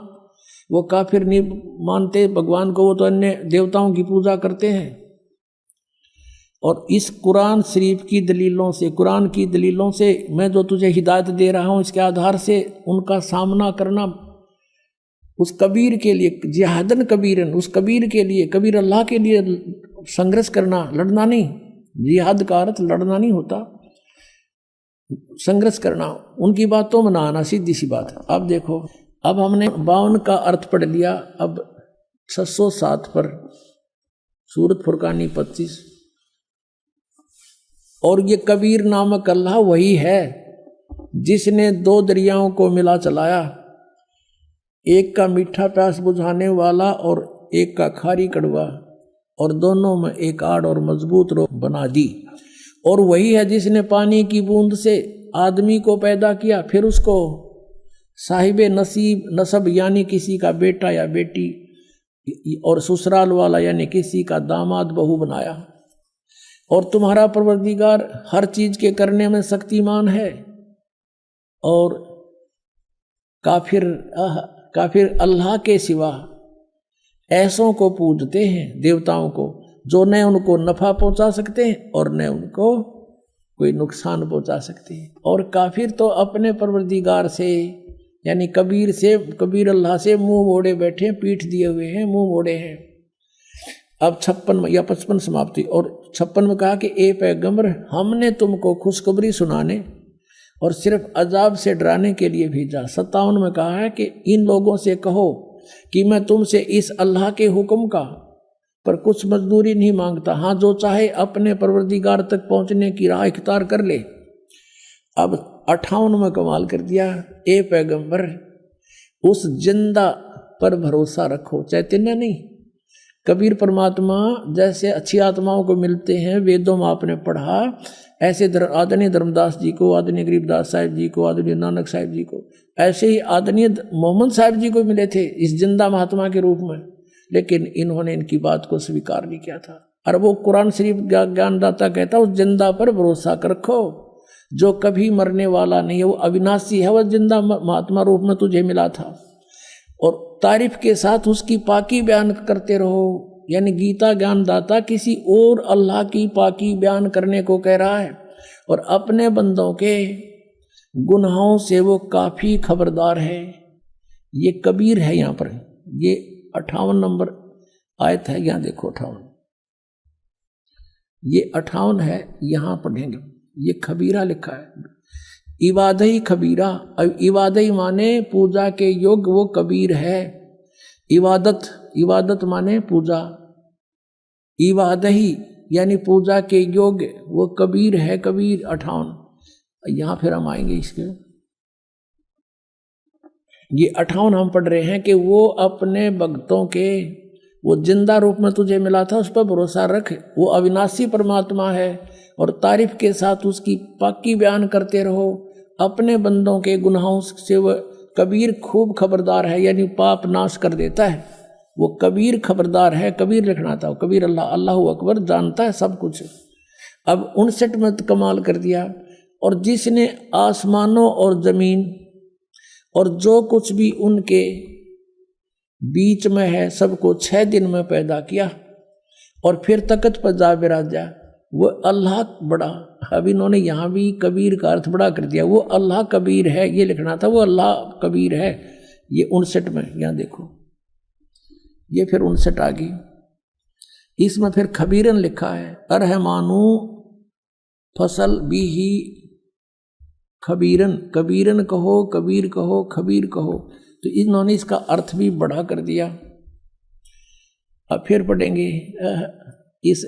[SPEAKER 1] वो काफिर नहीं मानते भगवान को, वो तो अन्य देवताओं की पूजा करते हैं। और इस कुरान शरीफ की दलीलों से, कुरान की दलीलों से मैं जो तुझे हिदायत दे रहा हूँ, इसके आधार से उनका सामना करना उस कबीर के लिए, जिहादन कबीरन, उस कबीर के लिए, कबीर अल्लाह के लिए संघर्ष करना, लड़ना नहीं। जिहाद का अर्थ लड़ना नहीं होता, संघर्ष करना, उनकी बातों में ना आना, सीधी सी बात है। अब देखो, अब हमने 52 का अर्थ पढ़ लिया। अब 607 पर सूरत फुरकानी 25, और ये कबीर नामक अल्लाह वही है जिसने 2 दरियाओं को मिला चलाया, एक का मीठा प्यास बुझाने वाला और एक का खारी कड़वा, और दोनों में एक आड़ और मजबूत रोक बना दी। और वही है जिसने पानी की बूंद से आदमी को पैदा किया, फिर उसको साहिबे नसीब नसब यानी किसी का बेटा या बेटी, और ससुराल वाला यानी किसी का दामाद बहू बनाया। और तुम्हारा परवरदिगार हर चीज के करने में शक्तिमान है। और काफिर अल्लाह के सिवा ऐसों को पूजते हैं, देवताओं को, जो न उनको नफा पहुंचा सकते हैं और न उनको कोई नुकसान पहुंचा सकते हैं। और काफिर तो अपने परवरदिगार से यानी कबीर अल्लाह से मुंह मोड़े बैठे, पीठ दिए हुए हैं, मुंह मोड़े हैं। अब 56 या 55 समाप्ति। और 56 में कहा कि ए पैगंबर, हमने तुमको खुशखबरी सुनाने और सिर्फ अजाब से डराने के लिए भेजा। 57 में कहा है कि इन लोगों से कहो कि मैं तुमसे इस अल्लाह के हुक्म का पर कुछ मजदूरी नहीं मांगता। हाँ, जो चाहे अपने परवरदिगार तक पहुंचने की राह इख्तियार कर ले। अब 58 में कमाल कर दिया, ए पैगंबर, उस जिंदा पर भरोसा रखो, चैतन्य नहीं। कबीर परमात्मा जैसे अच्छी आत्माओं को मिलते हैं, वेदों में आपने पढ़ा, ऐसे आदरणीय धर्मदास जी को, आदरणीय गरीबदास साहिब जी को, आदरणीय नानक साहिब जी को, ऐसे ही आदरणीय मोहम्मद साहिब जी को मिले थे इस जिंदा महात्मा के रूप में। लेकिन इन्होंने इनकी बात को स्वीकार नहीं किया था। और वो कुरान शरीफ ज्ञानदाता कहता उस जिंदा पर भरोसा कर रखो जो कभी मरने वाला नहीं है, वो अविनाशी है, वह जिंदा महात्मा रूप में तुझे मिला था। और तारीफ के साथ उसकी पाकी बयान करते रहो। यानी गीता ज्ञानदाता किसी और अल्लाह की पाकी बयान करने को कह रहा है, और अपने बंदों के गुनाहों से वो काफी खबरदार है। ये कबीर है। यहाँ पर ये 58 नंबर आयत है, यहाँ देखो 58, ये 58 है, यहाँ पढ़ेंगे। ये खबीरा लिखा है, इबादई खबीरा। अब इबादई माने पूजा के योग्य, वो कबीर है। इबादत माने पूजा, इबादही यानी पूजा के योग्य, वो कबीर है। कबीर 58। यहाँ फिर हम आएंगे इसके। ये 58 हम पढ़ रहे हैं कि वो अपने भक्तों के, वो जिंदा रूप में तुझे मिला था, उस पर भरोसा रख, वो अविनाशी परमात्मा है। और तारीफ के साथ उसकी पाकी बयान करते रहो। अपने बंदों के गुनाहों से वह कबीर खूब खबरदार है, यानी पाप नाश कर देता है। वो कबीर खबरदार है। कबीर लिखना था, कबीर अल्लाह अकबर, जानता है सब कुछ। अब 59 में कमाल कर दिया, और जिसने आसमानों और जमीन और जो कुछ भी उनके बीच में है सबको 6 दिन में पैदा किया और फिर तख्त पर जा बिराजा, वो अल्लाह बड़ा। अब इन्होंने यहाँ भी कबीर का अर्थ बड़ा कर दिया। वो अल्लाह कबीर है, ये लिखना था, वो अल्लाह कबीर है। ये 59 में, यहाँ देखो, ये फिर 59 आ गई। इसमें फिर खबीरन लिखा है, अरहमानु फसल भी ही खबीरन, कबीरन कहो, कबीर कहो, खबीर कहो। तो इन्होंने इसका अर्थ भी बढ़ा कर दिया। अब फिर पढ़ेंगे इस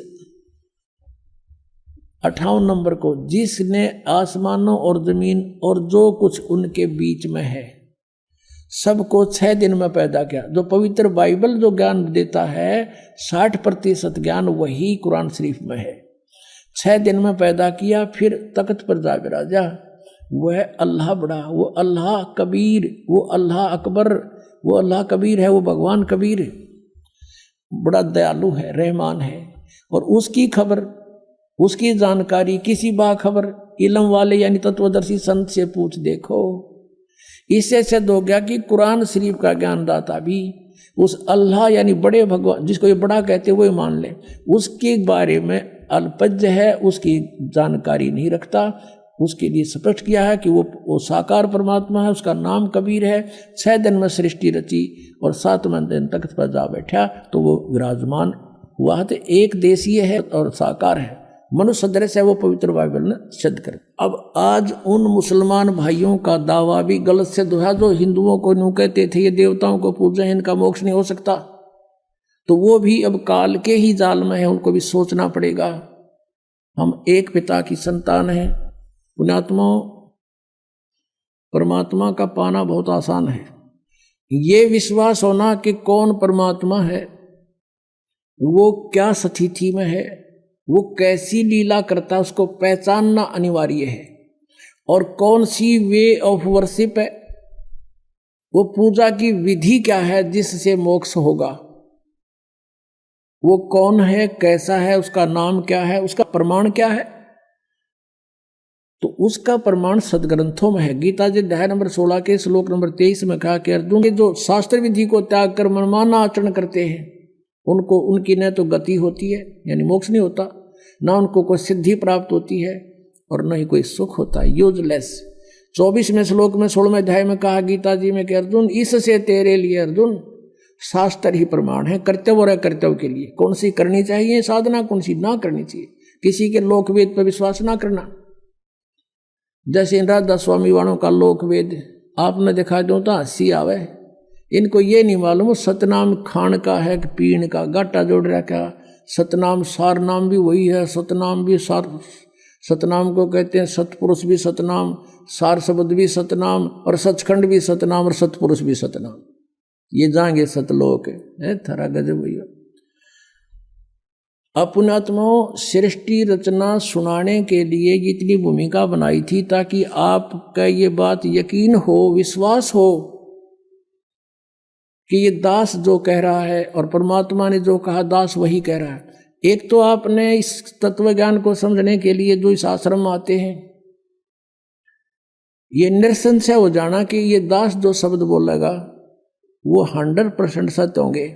[SPEAKER 1] 58 नंबर को, जिसने आसमानों और जमीन और जो कुछ उनके बीच में है सबको 6 दिन में पैदा किया। जो पवित्र बाइबल जो ज्ञान देता है 60% ज्ञान वही कुरान शरीफ में है। 6 दिन में पैदा किया, फिर तख्त पर जा बिराजा। वह अल्लाह बड़ा, वो अल्लाह कबीर, वो अल्लाह अकबर, वो अल्लाह कबीर है। वो भगवान कबीर बड़ा दयालु है, रहमान है। और उसकी खबर, उसकी जानकारी किसी बाखबर इल्म वाले यानी तत्वदर्शी संत से पूछ देखो। इससे सिद्ध हो गया कि कुरान शरीफ का ज्ञानदाता भी उस अल्लाह यानी बड़े भगवान, जिसको ये बड़ा कहते हुए मान ले, उसके बारे में अल्पज्ञ है, उसकी जानकारी नहीं रखता। उसके लिए स्पष्ट किया है कि वो साकार परमात्मा है, उसका नाम कबीर है। 6 दिन में सृष्टि रची और 7वें दिन तख्त पर जा बैठा तो वो विराजमान हुआ। तो एक देशीय है और साकार है, मनुष्य सदृश है, वो पवित्र बाइबल ने सिद्ध कर। अब आज उन मुसलमान भाइयों का दावा भी गलत सिद्ध हुआ जो हिंदुओं को यूं कहते थे ये देवताओं को पूजे, इनका मोक्ष नहीं हो सकता। तो वो भी अब काल के ही जाल में है, उनको भी सोचना पड़ेगा। हम एक पिता की संतान हैं। पुण्यात्मा, परमात्मा का पाना बहुत आसान है। ये विश्वास होना कि कौन परमात्मा है वो क्या स्थिति में है, वो कैसी लीला करता है, उसको पहचानना अनिवार्य है। और कौन सी वे ऑफ वर्शिप है, वो पूजा की विधि क्या है जिससे मोक्ष होगा, वो कौन है, कैसा है, उसका नाम क्या है, उसका प्रमाण क्या है। तो उसका प्रमाण सदग्रंथों में है। गीता जी अध्याय नंबर 16 के श्लोक नंबर 23 में कहा कि अर्जुन के जो शास्त्र विधि को त्याग कर मनमाना आचरण करते हैं उनको, उनकी न तो गति होती है यानी मोक्ष नहीं होता, ना उनको कोई सिद्धि प्राप्त होती है और न ही कोई सुख होता है, यूजलेस। 24वें श्लोक में 16वें अध्याय में कहा गीता जी में कि अर्जुन इससे तेरे लिए अर्जुन शास्त्र ही प्रमाण है कर्तव्य और अकर्तव्य के लिए, कौन सी करनी चाहिए साधना, कौन सी ना करनी चाहिए। किसी के लोकवेद पर विश्वास ना करना। जैसे इन राधा स्वामी वालों का लोकवेद आपने दिखा दो तो हंसी आवे, इनको ये नहीं मालूम सतनाम खान का है कि पीण का, गाटा जोड़ रखा। सतनाम सार नाम भी वही है, सतनाम भी सार, सतनाम को कहते हैं सतपुरुष भी सतनाम, सार शब्द भी सतनाम, और सचखंड भी सतनाम, और सतपुरुष भी सतनाम। ये जाएंगे सतलोक है, थरा गजब भैया। अपनात्माओं सृष्टि रचना सुनाने के लिए इतनी भूमिका बनाई थी ताकि आपका ये बात यकीन हो, विश्वास हो कि ये दास जो कह रहा है और परमात्मा ने जो कहा दास वही कह रहा है। एक तो आपने इस तत्व ज्ञान को समझने के लिए जो इस आश्रम में आते हैं, ये निरसंशय हो जाना कि ये दास जो शब्द बोलेगा वो 100% सत्य होंगे।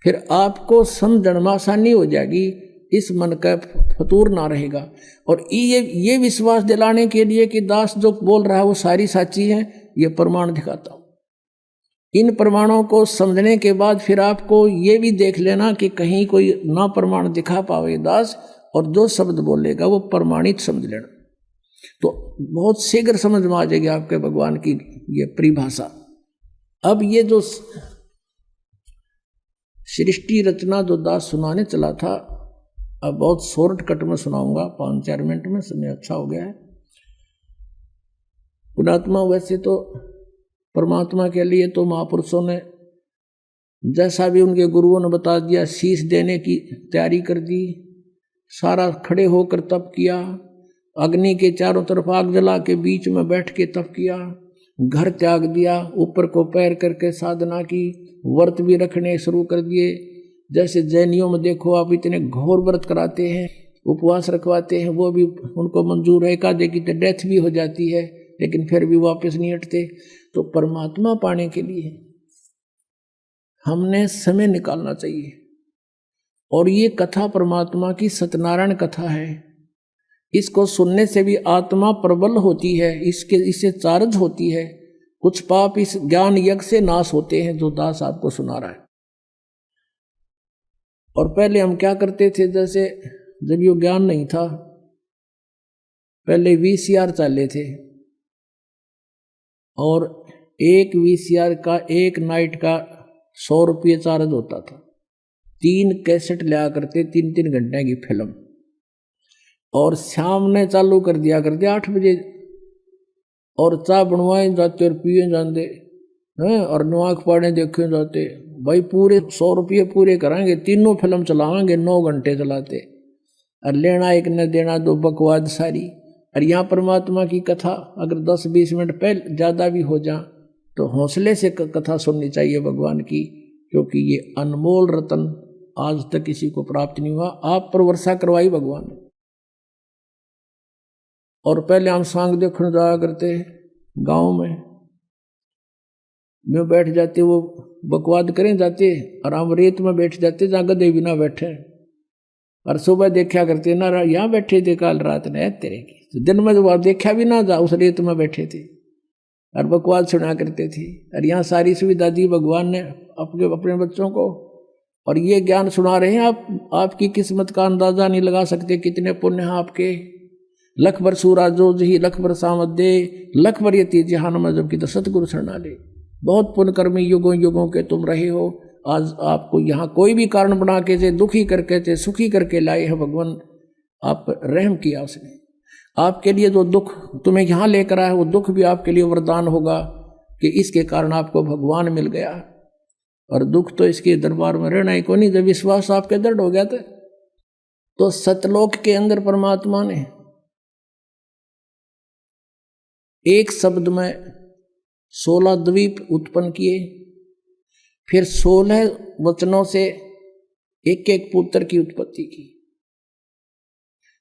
[SPEAKER 1] फिर आपको समझने में आसानी हो जाएगी, इस मन का फतूर ना रहेगा। और ये विश्वास दिलाने के लिए कि दास जो बोल रहा है वो सारी साची है, ये प्रमाण दिखाता हूं। इन प्रमाणों को समझने के बाद फिर आपको ये भी देख लेना कि कहीं कोई ना प्रमाण दिखा पावे दास, और जो शब्द बोलेगा वो प्रमाणित समझ लेना, तो बहुत शीघ्र समझ में आ जाएगी आपके भगवान की ये परिभाषा। अब ये जो सृष्टि रचना जो दास सुनाने चला था, अब बहुत शॉर्टकट में सुनाऊंगा, 5-4 मिनट में, समय अच्छा हो गया है। पुणात्मा वैसे तो परमात्मा के लिए तो महापुरुषों ने जैसा भी उनके गुरुओं ने बता दिया शीश देने की तैयारी कर दी, सारा खड़े होकर तप किया, अग्नि के चारों तरफ आग जला के बीच में बैठ के तप किया, घर त्याग दिया, ऊपर को पैर करके साधना की, व्रत भी रखने शुरू कर दिए। जैसे जैनियों में देखो आप इतने घोर व्रत कराते हैं, उपवास रखवाते हैं, वो भी उनको मंजूर है, एकादे की तो डेथ भी हो जाती है लेकिन फिर भी वापस नहीं हटते। तो परमात्मा पाने के लिए हमने समय निकालना चाहिए। और ये कथा परमात्मा की सत्यनारायण कथा है, इसको सुनने से भी आत्मा प्रबल होती है, इससे चार्ज होती है। कुछ पाप इस ज्ञान यज्ञ से नाश होते हैं जो दास आपको सुना रहा है। और पहले हम क्या करते थे, जैसे जब ये ज्ञान नहीं था, पहले VCR चाले थे और एक VCR का एक नाइट का 100 रुपये चार्ज होता था। 3 कैसेट लिया करते, 3-3 घंटे की फिल्म, और शाम ने चालू कर दिया करते 8 बजे, और चाय बनवाए जाते और पिए जाते हैं, और नवाक पाड़े देखे जाते। भाई पूरे 100 रुपये पूरे कराएंगे, तीनों फिल्म चलाएंगे, 9 घंटे चलाते, और लेना एक न देना दो, बकवाद सारी। और यहाँ परमात्मा की कथा अगर 10-20 मिनट पहले ज़्यादा भी हो जाए तो हौसले से कथा सुननी चाहिए भगवान की, क्योंकि ये अनमोल रतन आज तक किसी को प्राप्त नहीं हुआ। आप पर वर्षा करवाई भगवान ने। और पहले हम सांग देखने जाया करते गांव में बैठ जाते, वो बकवाद करें जाते, और हम रेत में बैठ जाते जहाँ गधे भी ना बैठे, और सुबह देखा करते ना यहाँ बैठे थे काल रात ने तेरे की, तो दिन में जब देखा भी ना जा उस रेत में बैठे थे और बकवाद सुना करते थे। और यहाँ सारी सुविधा दी भगवान ने अपने बच्चों को, और ये ज्ञान सुना रहे हैं आप। आपकी किस्मत का अंदाजा नहीं लगा सकते कितने पुण्य हैं आपके। लख भर सूरा जो जी लख भर सामद दे, लख भर यती जहान में जबकि तो सतगुरु शरणा ले। बहुत पुण्यकर्मी युगों युगों के तुम रहे हो। आज आपको यहाँ कोई भी कारण बना के चे दुखी करके चे सुखी करके लाए हैं भगवान। आप रहम किया उसने, आपके लिए जो दुख तुम्हें यहाँ लेकर आया वो दुख भी आपके लिए वरदान होगा कि इसके कारण आपको भगवान मिल गया। और दुख तो इसके दरबार में रहना ही को नहीं। जब विश्वास आपके दृढ़ हो गया था तो सतलोक के अंदर परमात्मा ने एक शब्द में 16 द्वीप उत्पन्न किए, फिर 16 वचनों से एक एक पुत्र की उत्पत्ति की।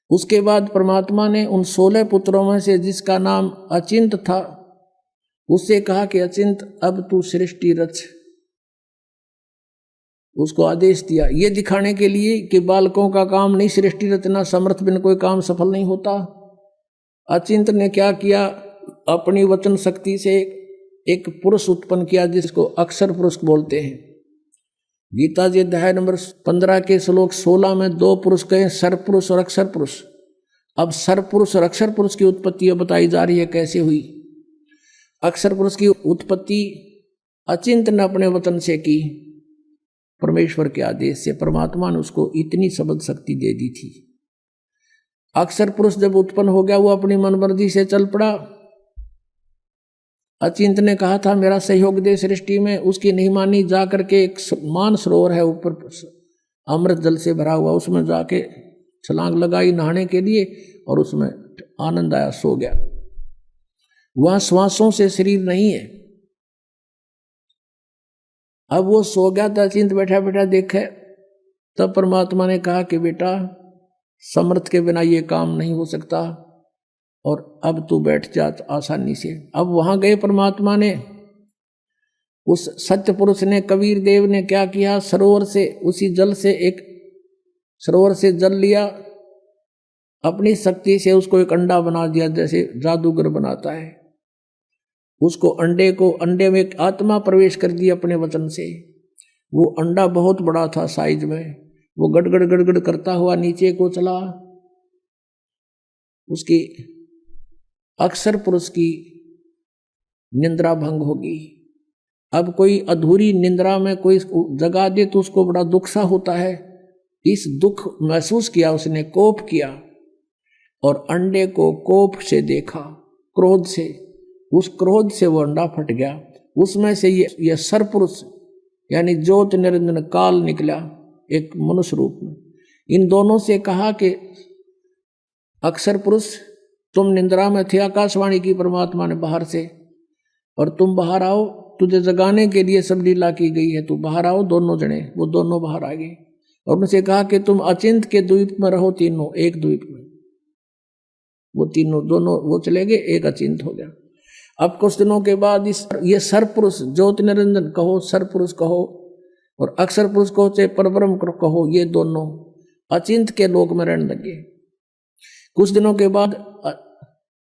[SPEAKER 1] उसके बाद परमात्मा ने उन 16 पुत्रों में से जिसका नाम अचिंत था उससे कहा कि अचिंत अब तू सृष्टि रच। उसको आदेश दिया ये दिखाने के लिए कि बालकों का काम नहीं सृष्टि रचना, समर्थ बिन कोई काम सफल नहीं होता। अचिंत ने क्या किया, अपनी वचन शक्ति से एक पुरुष उत्पन्न किया जिसको अक्षर पुरुष बोलते हैं। गीता जी अध्याय नंबर 15 के श्लोक 16 में 2 पुरुष कहे, सर पुरुष और अक्षर पुरुष। अब सर पुरुष और अक्षर पुरुष की उत्पत्ति बताई जा रही है कैसे हुई। अक्षर पुरुष की उत्पत्ति अचिंत ने अपने वचन से की, परमेश्वर के आदेश से। परमात्मा ने उसको इतनी शब्द शक्ति दे दी थी। अक्षर पुरुष जब उत्पन्न हो गया वो अपनी मनमर्जी से चल पड़ा। अचिंत ने कहा था मेरा सहयोग दे सृष्टि में, उसकी नहीं मानी। जा करके एक मान सरोवर है ऊपर अमृत जल से भरा हुआ, उसमें जाके छलांग लगाई नहाने के लिए और उसमें आनंद आया, सो गया। वहां श्वासों से शरीर नहीं है। अब वो सो गया था, अचिंत बैठा बैठा देखे, तब परमात्मा ने कहा कि बेटा समर्थ के बिना ये काम नहीं हो सकता और अब तू बैठ जा आसानी से। अब वहां गए परमात्मा ने, उस सत्य पुरुष ने, कबीर देव ने क्या किया, सरोवर से उसी जल से एक सरोवर से जल लिया, अपनी शक्ति से उसको एक अंडा बना दिया जैसे जादूगर बनाता है। उसको अंडे में एक आत्मा प्रवेश कर दी अपने वचन से। वो अंडा बहुत बड़ा था साइज में, वो गड़गड़ गड़गड़ करता हुआ नीचे को चला। उसकी अक्षर पुरुष की निंद्रा भंग होगी। अब कोई अधूरी निंद्रा में कोई जगा दे तो उसको बड़ा दुख सा होता है। इस दुख महसूस किया उसने, कोप किया और अंडे को कोप से देखा, क्रोध से। उस क्रोध से वो अंडा फट गया। उसमें से ये सरपुरुष यानी ज्योत निरंजन काल निकला एक मनुष्य रूप में। इन दोनों से कहा कि अक्षर पुरुष तुम निंद्रा में थे, आकाशवाणी की परमात्मा ने बाहर से, और तुम बाहर आओ, तुझे जगाने के लिए सब लीला की गई है, तू बाहर आओ। दोनों जने वो दोनों बाहर आ गए और उनसे कहा कि तुम अचिंत के द्वीप में रहो, तीनों एक द्वीप में। वो तीनों दोनों वो चले गए, एक अचिंत हो गया। अब कुछ दिनों के बाद ये सरपुरुष ज्योति निरंजन कहो, सरपुरुष कहो और अक्षर पुरुष कहो, चाहे परब्रह्म कहो, ये दोनों अचिंत के लोक में रहने लगे। कुछ दिनों के बाद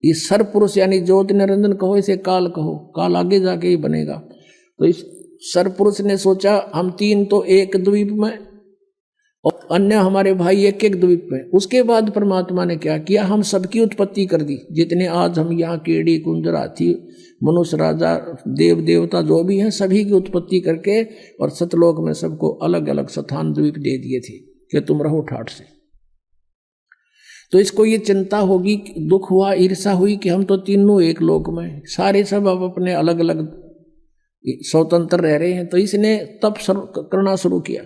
[SPEAKER 1] ये सरपुरुष यानी ज्योति निरंजन कहो, इसे काल कहो, काल आगे जाके ही बनेगा। तो इस सरपुरुष ने सोचा हम तीन तो एक द्वीप में और अन्य हमारे भाई एक एक द्वीप में। उसके बाद परमात्मा ने क्या किया, हम सबकी उत्पत्ति कर दी। जितने आज हम यहाँ कीड़ी कुंजर हाथी मनुष्य राजा देव देवता जो भी हैं सभी की उत्पत्ति करके और सतलोक में सबको अलग अलग स्थान द्वीप दे दिए थे कि तुम रहो ठाठ से। तो इसको ये चिंता होगी, दुख हुआ, ईर्षा हुई कि हम तो तीनों एक लोक में, सारे सब अब अपने अलग अलग स्वतंत्र रह रहे हैं। तो इसने तप करना शुरू किया।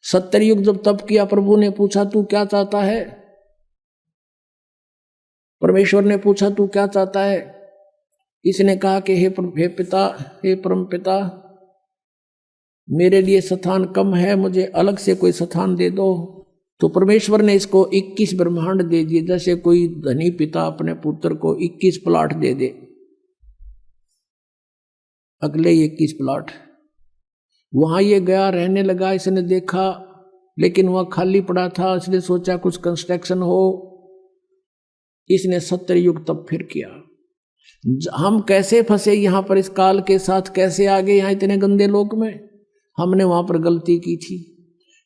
[SPEAKER 1] 70 युग जब तप किया, प्रभु ने पूछा तू क्या चाहता है, परमेश्वर ने पूछा तू क्या चाहता है। इसने कहा कि हे पिता, हे परम पिता, मेरे लिए स्थान कम है, मुझे अलग से कोई स्थान दे दो। तो परमेश्वर ने इसको 21 ब्रह्मांड दे दिए। जैसे कोई धनी पिता अपने पुत्र को 21 प्लाट दे दे, अगले 21 प्लाट। वहां ये गया, रहने लगा। इसने देखा लेकिन वह खाली पड़ा था, इसने सोचा कुछ कंस्ट्रक्शन हो। इसने 70 युग तब फिर किया। हम कैसे फंसे यहाँ पर, इस काल के साथ कैसे आ गए यहाँ इतने गंदे लोक में। हमने वहां पर गलती की थी।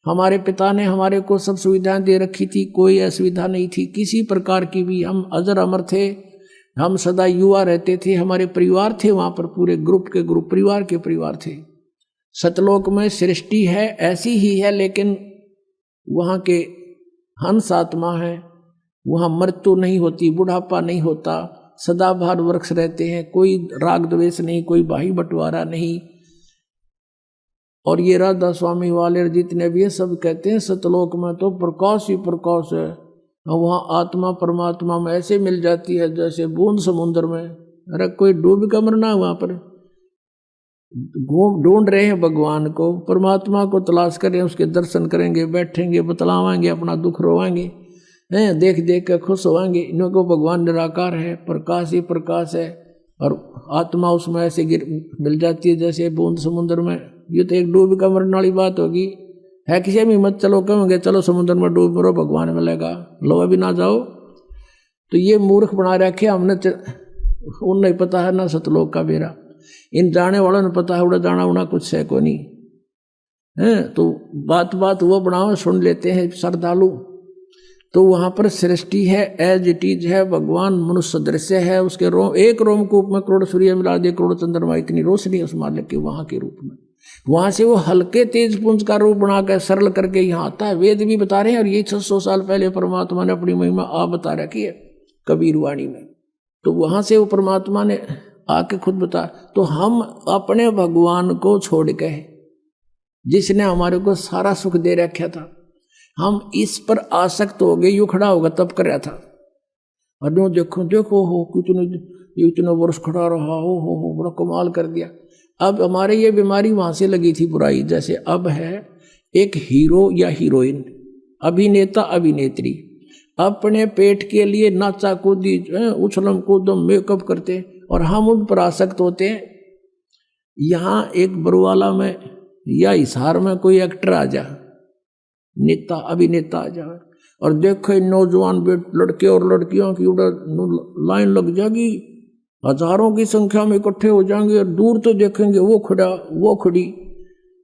[SPEAKER 1] हमारे पिता ने हमारे को सब सुविधाएं दे रखी थी, कोई असुविधा नहीं थी किसी प्रकार की भी। हम अजर अमर थे, हम सदा युवा रहते थे, हमारे परिवार थे वहां पर, पूरे ग्रुप के ग्रुप, परिवार के परिवार थे। सतलोक में सृष्टि है ऐसी ही है, लेकिन वहाँ के हंस आत्मा है, वहाँ मृत्यु नहीं होती, बुढ़ापा नहीं होता, सदाबहार वृक्ष रहते हैं, कोई राग द्वेष नहीं, कोई भाई बंटवारा नहीं। और ये राधा स्वामी वाले जितने भी है सब कहते हैं सतलोक में तो प्रकाश ही प्रकाश है, और वहाँ आत्मा परमात्मा में ऐसे मिल जाती है जैसे बूंद समुद्र में। अरे कोई डूब का मरना है, वहाँ पर ढूंढ रहे हैं भगवान को, परमात्मा को तलाश करें, उसके दर्शन करेंगे, बैठेंगे, बतलावाएंगे, अपना दुख रोवाएंगे, हैं देख देख कर खुश होवाएंगे। इनको भगवान निराकार है, प्रकाश ही प्रकाश है, और आत्मा उसमें ऐसे मिल जाती है जैसे बूंद समुद्र में। ये तो एक डूब का मरने वाली बात होगी, है किसी में मत चलो, कहेंगे चलो समुद्र में डूब मरो भगवान मिलेगा, लो अभी ना जाओ। तो ये मूर्ख बना रखे हमने, उन नहीं पता है ना सतलोक का बेरा, इन जाने वालों ने पता है उड़ा जाना उड़ा कुछ है को नहीं है। तो बात बात वो बनाओ सुन लेते हैं श्रद्धालु। तो वहाँ पर सृष्टि है, एज इट इज है, भगवान मनुष्य दृश्य है, उसके एक रोमकूप में करोड़ सूर्य मिला दे, करोड़ चंद्रमा, इतनी रोशनी उस मालिक के वहाँ के रूप में। वहाँ से वो हल्के तेज पुंज का रूप बनाकर सरल करके यहाँ आता है। वेद भी बता रहे हैं, और ये 600 साल पहले परमात्मा ने अपनी महिमा आप बता रखी है कबीर वाणी में। तो वहाँ से वो परमात्मा ने आके खुद बता। तो हम अपने भगवान को छोड़ के, जिसने हमारे को सारा सुख दे रखा था, हम इस पर आसक्त हो गए। यूं खड़ा होगा तब कर रहा था, और यूं देखो देखो हो इतने वर्ष खड़ा रहा, हो बड़ा कमाल कर दिया। अब हमारे ये बीमारी वहाँ से लगी थी बुराई। जैसे अब है एक हीरो या हीरोइन, अभिनेता अभिनेत्री, अपने पेट के लिए नाचा कूदी उछलम कूदम मेकअप करते, और हम उन पर आसक्त होते हैं। यहाँ एक बरुवाला में या हिसार में कोई एक्टर आ जा, नेता अभिनेता आ जाए, और देखो नौजवान लड़के और लड़कियों की लाइन लग जाएगी, हजारों की संख्या में इकट्ठे हो जाएंगे, और दूर तो देखेंगे वो खड़ा वो खड़ी,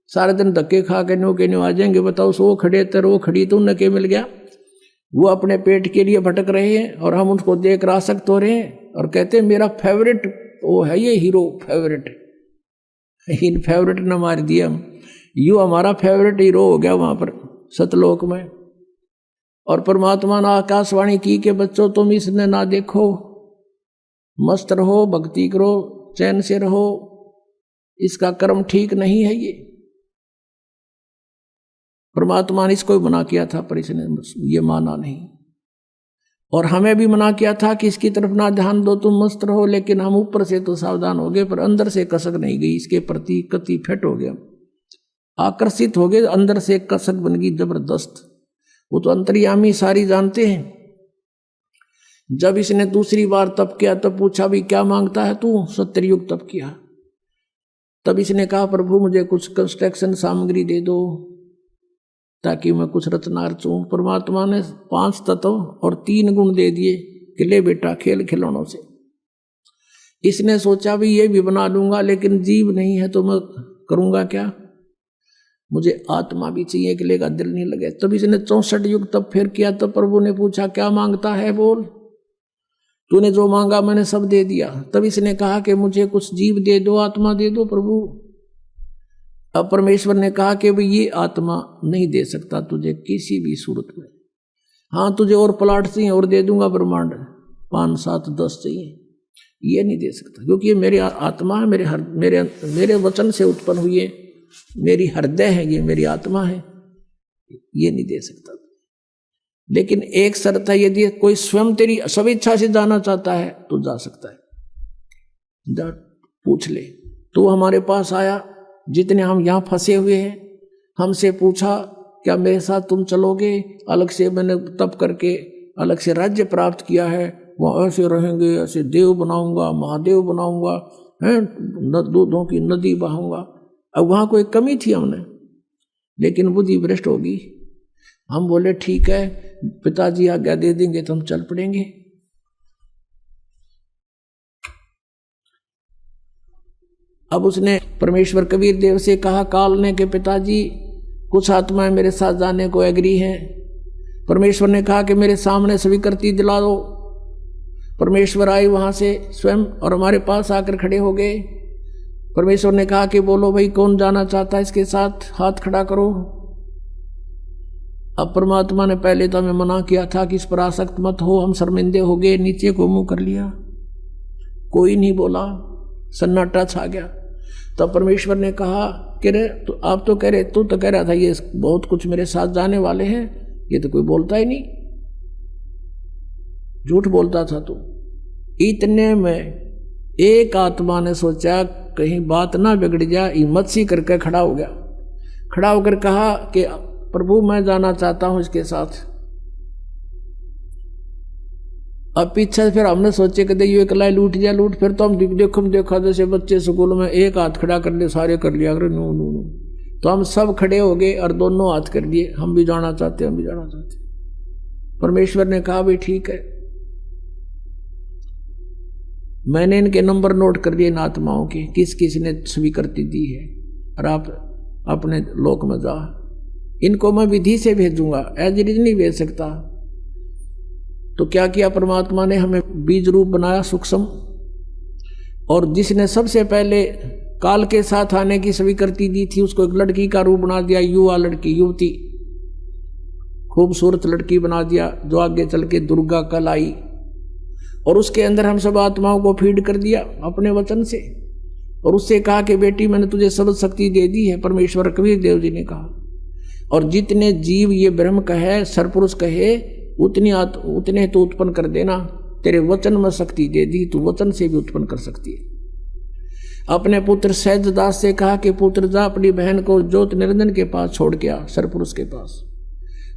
[SPEAKER 1] सारे दिन धक्के खा के नो के नो आ जाएंगे। बताओ वो खड़े तर वो खड़ी, तो उन्हें क्या मिल गया? वो अपने पेट के लिए भटक रहे हैं, और हम उनको देख आसक्त हो रहे हैं, और कहते हैं मेरा फेवरेट वो है ये हीरो, फेवरेट। इन फेवरेट न मार दिया हम, यू हमारा फेवरेट हीरो हो गया वहां पर सतलोक में। और परमात्मा ने आकाशवाणी की कि बच्चों तुम इसने ना देखो, मस्त रहो, भक्ति करो, चैन से रहो, इसका कर्म ठीक नहीं है। ये परमात्मा ने इसको मना किया था, पर इसने ये माना नहीं। और हमें भी मना किया था कि इसकी तरफ ना ध्यान दो, तुम मस्त रहो। लेकिन हम ऊपर से तो सावधान हो गए, पर अंदर से कसक नहीं गई, इसके प्रति कति फिट हो गया, आकर्षित हो गए, अंदर से कसक बन गई जबरदस्त। वो तो अंतर्यामी सारी जानते हैं। जब इसने दूसरी बार तप किया तब पूछा भी क्या मांगता है तू? 70 युग तप किया। तब इसने कहा प्रभु मुझे कुछ कंस्ट्रक्शन सामग्री दे दो ताकि मैं कुछ रचना रचूं। परमात्मा ने 5 तत्व और 3 गुण दे दिए कि ले बेटा खेल खिलौनों से। इसने सोचा भी ये भी बना लूंगा, लेकिन जीव नहीं है तो मैं करूंगा क्या, मुझे आत्मा भी चाहिए कि लेगा दिल नहीं लगे। तब इसने 64 युग तब फिर किया। तब प्रभु ने पूछा क्या मांगता है, बोल। तूने जो मांगा मैंने सब दे दिया। तब इसने कहा कि मुझे कुछ जीव दे दो, आत्मा दे दो प्रभु। अब परमेश्वर ने कहा कि भाई ये आत्मा नहीं दे सकता तुझे किसी भी सूरत में। हाँ तुझे और प्लाट चाहिए और दे दूंगा, ब्रह्मांड 5, 7, 10 चाहिए, ये नहीं दे सकता, क्योंकि ये मेरी आत्मा है, मेरे वचन से उत्पन्न हुई है, मेरी हृदय है, ये मेरी आत्मा है, ये नहीं दे सकता। लेकिन एक शर्त है, यदि कोई स्वयं तेरी स्वेच्छा से जाना चाहता है तो जा सकता है, जा पूछ ले। तो हमारे पास आया, जितने हम यहाँ फंसे हुए हैं, हमसे पूछा क्या मेरे साथ तुम चलोगे? अलग से मैंने तप करके अलग से राज्य प्राप्त किया है, वहाँ ऐसे रहेंगे, ऐसे देव बनाऊंगा, महादेव बनाऊंगा, हैं दूधों की नदी बहाऊंगा। अब वहाँ कोई कमी थी हमने, लेकिन बुद्धि भ्रष्ट होगी। हम बोले ठीक है पिताजी आज्ञा दे देंगे तो हम चल पड़ेंगे। अब उसने परमेश्वर कबीर देव से कहा काल ने कि पिताजी कुछ आत्माएं मेरे साथ जाने को एग्री हैं। परमेश्वर ने कहा कि मेरे सामने स्वीकृति दिला दो। परमेश्वर आए वहां से स्वयं और हमारे पास आकर खड़े हो गए। परमेश्वर ने कहा कि बोलो भाई कौन जाना चाहता है इसके साथ, हाथ खड़ा करो। अब परमात्मा ने पहले तो हमें मना किया था कि इस पर आसक्त मत हो, हम शर्मिंदे हो गए, नीचे को मुंह कर लिया, कोई नहीं बोला, सन्नाटा छा गया। तब परमेश्वर ने कहा कह रहे तो आप तो कह रहे, तू तो कह रहा था ये बहुत कुछ मेरे साथ जाने वाले हैं, ये तो कोई बोलता ही नहीं, झूठ बोलता था तू। इतने में एक आत्मा ने सोचा कहीं बात ना बिगड़ जाए, हिम्मत सी करके खड़ा हो गया। खड़ा होकर कहा कि प्रभु मैं जाना चाहता हूं इसके साथ। अब पीछे फिर हमने सोचे कि ये अकेला लूट जा लूट, फिर तो हम देखा जैसे बच्चे स्कूल में एक हाथ खड़ा कर ले, सारे कर लिया अगर नो नो नो, तो हम सब खड़े हो गए और दोनों हाथ कर दिए, हम भी जाना चाहते, हम भी जाना चाहते। परमेश्वर ने कहा भाई ठीक है, मैंने इनके नंबर नोट कर लिए इन आत्माओं के, किस किस ने स्वीकृति दी है, और आप अपने लोक में जा, इनको मैं विधि से भेजूंगा, एज इट इज नहीं भेज सकता। तो क्या किया परमात्मा ने, हमें बीज रूप बनाया सूक्ष्म, और जिसने सबसे पहले काल के साथ आने की स्वीकृति दी थी उसको एक लड़की का रूप बना दिया, युवा लड़की, युवती, खूबसूरत लड़की बना दिया, जो आगे चल के दुर्गा कल आई। और उसके अंदर हम सब आत्माओं को फीड कर दिया अपने वचन से, और उससे कहा कि बेटी मैंने तुझे शब्द शक्ति दे दी है, परमेश्वर कबीर देव जी ने कहा। और जितने जीव ये ब्रह्म कहे, सरपुरुष कहे, उतने तो उत्पन्न कर देना, तेरे वचन में शक्ति दे दी, तू वचन से भी उत्पन्न कर सकती है। अपने पुत्र सहजदास से कहा कि पुत्र जा अपनी बहन को ज्योत निरंजन के पास छोड़ के आ, सरपुरुष के पास।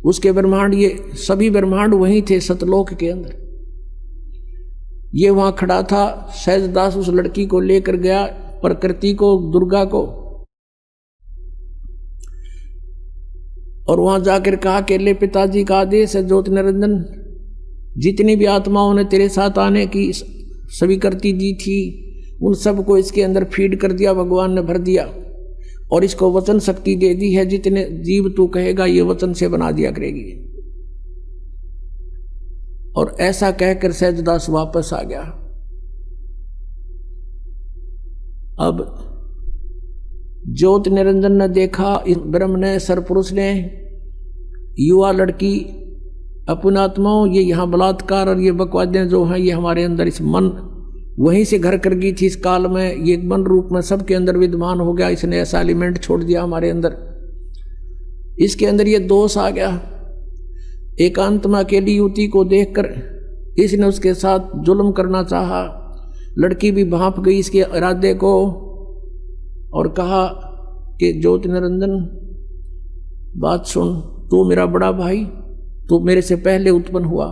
[SPEAKER 1] उसके ब्रह्मांड, ये सभी ब्रह्मांड वहीं थे सतलोक के अंदर, ये वहां खड़ा था। सहजदास उस लड़की को लेकर गया, प्रकृति को, दुर्गा को, और वहां जाकर कहा कि ले पिताजी का आदेश है, ज्योति निरंजन जितनी भी आत्माओं ने तेरे साथ आने की स्वीकृति दी थी उन सबको इसके अंदर फीड कर दिया, भगवान ने भर दिया, और इसको वचन शक्ति दे दी है, जितने जीव तू कहेगा ये वचन से बना दिया करेगी। और ऐसा कहकर सहजदास वापस आ गया। अब ज्योति निरंजन ने देखा, ब्रह्म ने, सरपुरुष ने, युवा लड़की, अपनी आत्माओं, ये यहाँ बलात्कार और ये बकवादें जो हैं ये हमारे अंदर, इस मन वहीं से घर कर गई थी इस काल में, ये मन रूप में सबके अंदर विद्यमान हो गया, इसने ऐसा एलिमेंट छोड़ दिया हमारे अंदर, इसके अंदर ये दोष आ गया। एकांत में अकेली युवती को देखकर इसने उसके साथ जुल्म करना चाहा, लड़की भी भांप गई इसके इरादे को, और कहा कि ज्योति निरंजन बात सुन, तू मेरा बड़ा भाई, तू मेरे से पहले उत्पन्न हुआ,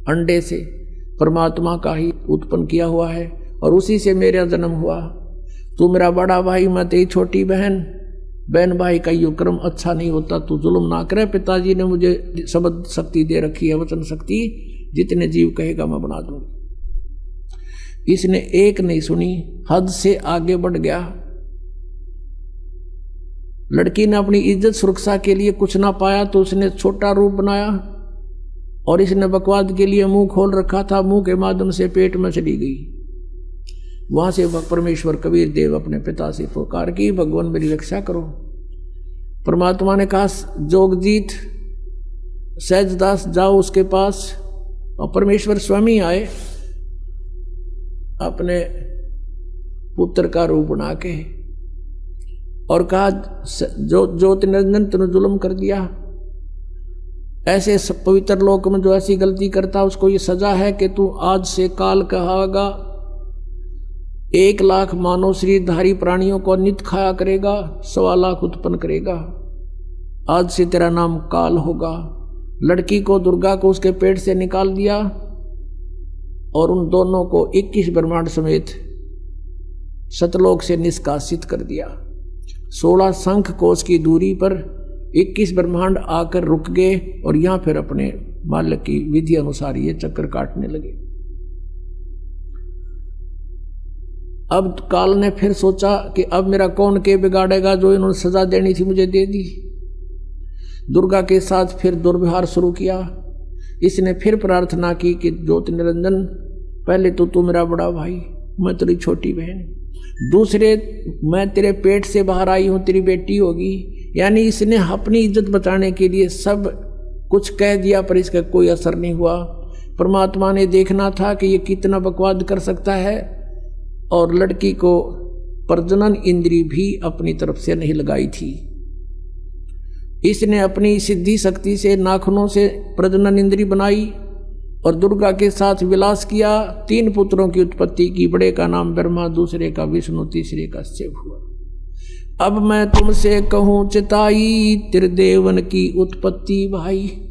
[SPEAKER 1] अंडे से परमात्मा का ही उत्पन्न किया हुआ है, और उसी से मेरा जन्म हुआ। तू मेरा बड़ा भाई, मैं तेरी छोटी बहन, बहन भाई का ये क्रम अच्छा नहीं होता, तू जुल्म ना करे। पिताजी ने मुझे शब्द शक्ति दे रखी है, वचन शक्ति, जितने जीव कहेगा मैं बना दूंगा। इसने एक नहीं सुनी, हद से आगे बढ़ गया। लड़की ने अपनी इज्जत सुरक्षा के लिए कुछ ना पाया तो उसने छोटा रूप बनाया, और इसने बकवाद के लिए मुंह खोल रखा था, मुंह के माध्यम से पेट में चली गई। वहां से परमेश्वर कबीर देव अपने पिता से पुकार की, भगवान मेरी रक्षा करो। परमात्मा ने कहा जोगजीत, सहजदास जाओ उसके पास, और परमेश्वर स्वयं आए अपने पुत्र का रूप बना के, और कहा ज्योति निरंजन तूने जुल्म कर दिया, ऐसे पवित्र लोक में जो ऐसी गलती करता उसको ये सजा है कि तू आज से काल कहागा, 1 लाख मानव शरीरधारी प्राणियों को नित खाया करेगा, 1.25 लाख उत्पन्न करेगा, आज से तेरा नाम काल होगा। लड़की को, दुर्गा को उसके पेट से निकाल दिया, और उन दोनों को 21 ब्रह्मांड समेत सतलोक से निष्कासित कर दिया। 16 शंख कोश की दूरी पर 21 ब्रह्मांड आकर रुक गए, और यहां फिर अपने मालिक की विधि अनुसार ये चक्कर काटने लगे। अब काल ने फिर सोचा कि अब मेरा कौन के बिगाड़ेगा, जो इन्होंने सजा देनी थी मुझे दे दी। दुर्गा के साथ फिर दुर्व्यवहार शुरू किया। इसने फिर प्रार्थना की कि ज्योति निरंजन, पहले तो तू मेरा बड़ा भाई, मैं तेरी छोटी बहन, दूसरे मैं तेरे पेट से बाहर आई हूं, तेरी बेटी होगी। यानी इसने अपनी इज्जत बचाने के लिए सब कुछ कह दिया, पर इसका कोई असर नहीं हुआ। परमात्मा ने देखना था कि ये कितना बकवाद कर सकता है, और लड़की को प्रजनन इंद्री भी अपनी तरफ से नहीं लगाई थी। इसने अपनी सिद्धि शक्ति से नाखूनों से प्रजनन इंद्री बनाई और दुर्गा के साथ विलास किया। 3 पुत्रों की उत्पत्ति की। बड़े का नाम ब्रह्मा, दूसरे का विष्णु, तीसरे का शिव हुआ। अब मैं तुमसे कहूँ चिताई, त्रिदेवन की उत्पत्ति भाई।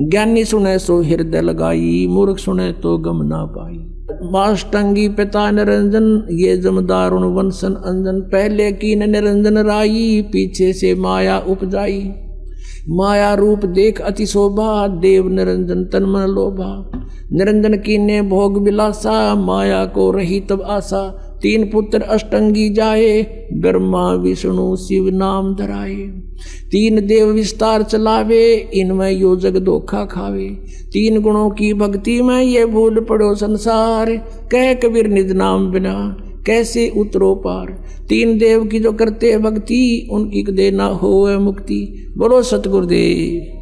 [SPEAKER 1] ज्ञानी सुने सो हृदय लगाई, मूर्ख सुने तो गम ना पाई। माष्टंगी पिता निरंजन, ये जमदारुण वंशन अंजन। पहले कीन निरंजन राई, पीछे से माया उपजाई। माया रूप देख अति शोभा, देव निरंजन तन मन लोभा। निरंजन कीने भोग विलासा, माया को रही तब आशा। 3 पुत्र अष्टंगी जाए, ब्रह्मा विष्णु शिव नाम धराए। 3 देव विस्तार चलावे, इनमें यो जग धोखा खावे। 3 गुणों की भक्ति में ये भूल पड़ो संसार, कह कबीर निज नाम बिना कैसे उतरो पार। 3 देव की जो करते भक्ति, उनकी कदे ना होए मुक्ति। बोलो सतगुरुदेव।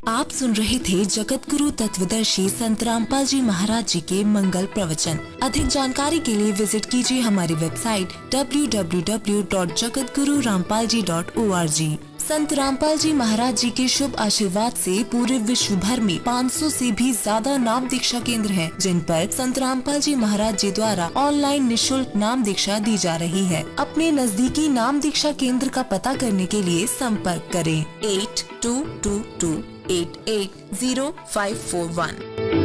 [SPEAKER 2] आप सुन रहे थे जगत गुरु तत्वदर्शी संत रामपाल जी महाराज जी के मंगल प्रवचन। अधिक जानकारी के लिए विजिट कीजिए हमारी वेबसाइट www.jagatgururampalji.org। संत रामपाल जी महाराज जी के शुभ आशीर्वाद से पूरे विश्व भर में 500 से भी ज्यादा नाम दीक्षा केंद्र हैं, जिन पर संत रामपाल जी महाराज जी द्वारा ऑनलाइन निशुल्क नाम दीक्षा दी जा रही है। अपने नजदीकी नाम दीक्षा केंद्र का पता करने के लिए संपर्क करें 8222880541।